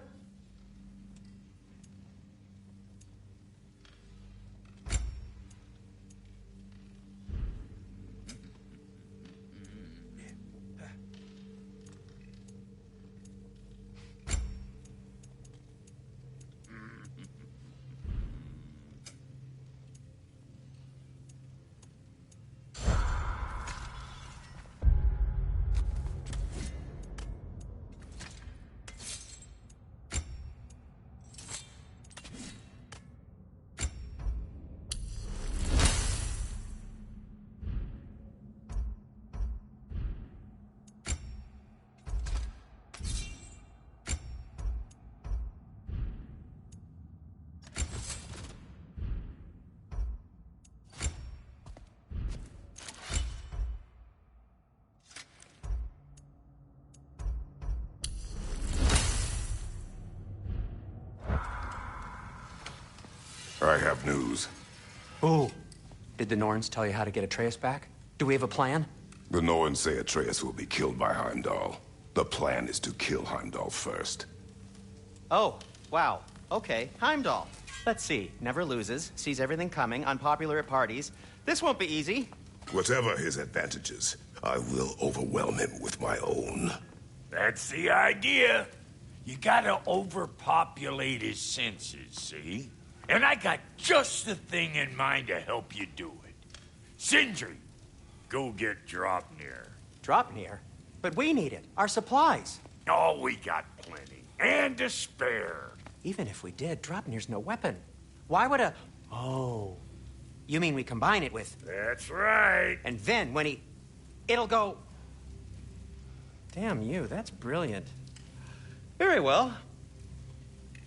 I have news. Ooh. Did the Norns tell you how to get Atreus back? Do we have a plan? The Norns say Atreus will be killed by Heimdall. The plan is to kill Heimdall first. Oh, wow. Okay, Heimdall. Let's see. Never loses, sees everything coming, unpopular at parties. This won't be easy. Whatever his advantages, I will overwhelm him with my own. That's the idea. You gotta overpopulate his senses, see? And I got just the thing in mind to help you do it. Sindri, go get Draupnir. Draupnir? But we need it. Our supplies. Oh, we got plenty. And to spare. Even if we did, Draupnir's no weapon. Why would a... Oh. You mean we combine it with... That's right. And then when he... It'll go... Damn you, that's brilliant. Very well.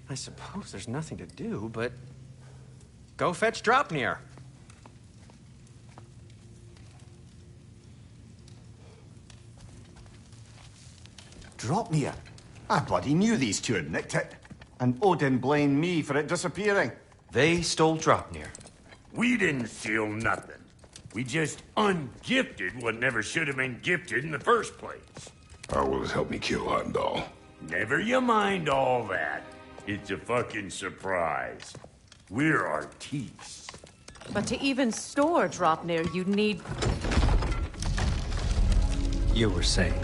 I suppose there's nothing to do but... Go fetch Draupnir. Draupnir? I bloody knew these two had nicked it. And Odin blamed me for it disappearing. They stole Draupnir. We didn't steal nothing. We just ungifted what never should have been gifted in the first place. How will it help me kill Heimdall? Never you mind all that. It's a fucking surprise. We're artistes. But to even store Draupnir, you'd need... You were saying?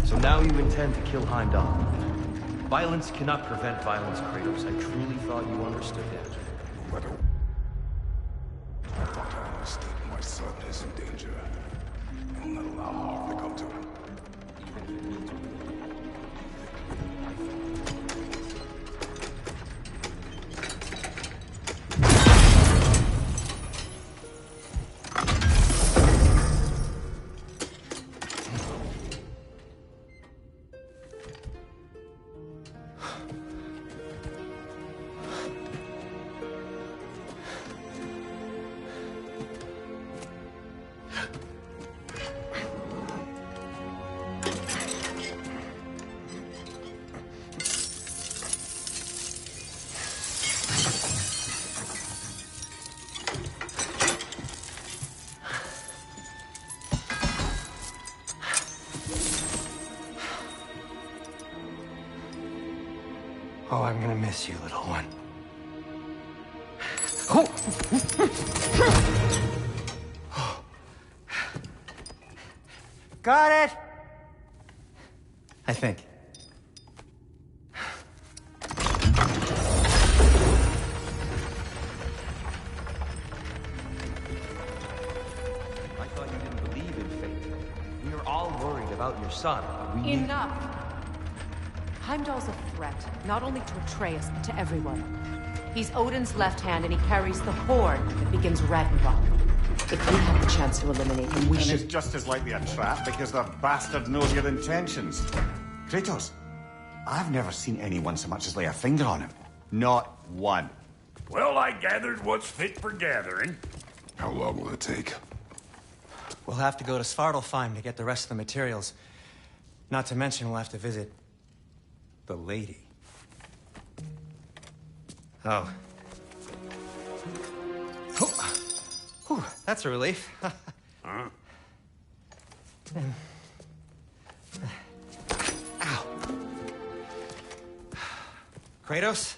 So now you intend to kill Heimdall. Violence cannot prevent violence, Kratos. I truly thought you understood that. I thought I understood my son is in danger. I'll not allow harm to come to him. Oh, I'm gonna miss you, little one. Oh! Got it! I think. I thought you didn't believe in fate. We were all worried about your son. We need... Enough! Heimdall's a threat, not only to Atreus, but to everyone. He's Odin's left hand, and he carries the horn that begins Ragnarök. If we have the chance to eliminate him, we should... it's just as likely a trap because the bastard knows your intentions. Kratos, I've never seen anyone so much as lay a finger on him. Not one. Well, I gathered what's fit for gathering. How long will it take? We'll have to go to Svartalfheim to get the rest of the materials. Not to mention we'll have to visit... the lady. Oh. Whew, that's a relief. Huh? Ow. Kratos?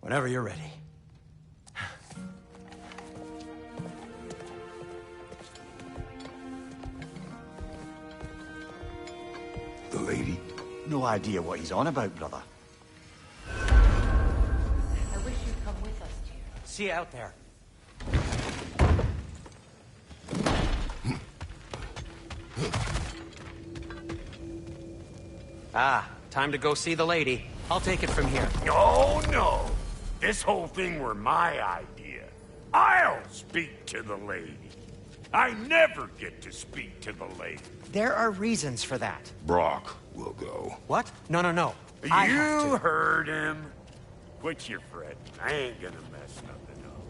Whenever you're ready. The lady? No idea what he's on about, brother. I wish you'd come with us, dear. See you out there. Ah, time to go see the lady. I'll take it from here. No, no. This whole thing were my idea. I'll speak to the lady. I never get to speak to the lady. There are reasons for that. Brock will go. What? No, no, no. I have You to. heard him. Quit your fretting. I ain't gonna mess nothing up.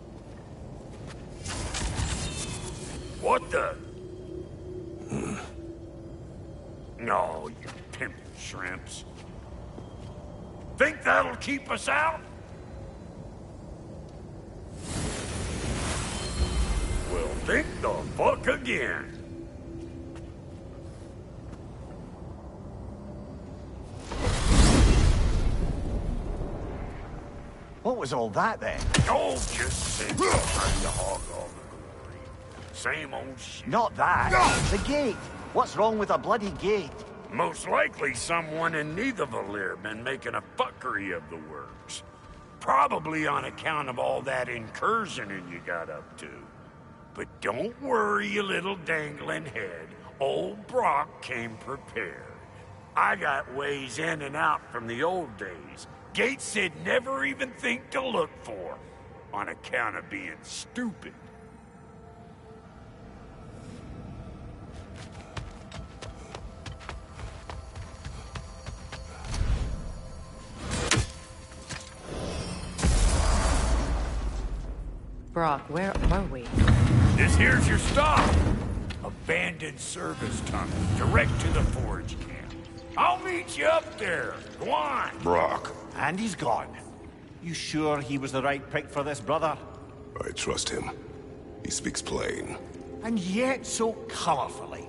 What the? No, you pimp shrimps. Think that'll keep us out? Well, think the fuck again. What was all that then? Oh, just sit trying to hog all the glory. Same old shit. Not that. The gate. What's wrong with a bloody gate? Most likely someone in Nidavellir been making a fuckery of the works. Probably on account of all that incursioning you got up to. But don't worry, you little dangling head. Old Brock came prepared. I got ways in and out from the old days. Gates said never even think to look for, on account of being stupid. Brock, where are we? This here's your stop. Abandoned service tunnel, direct to the forge camp. I'll meet you up there. Go on. Brock. And he's gone. You sure he was the right pick for this, brother? I trust him. He speaks plain. And yet so colorfully.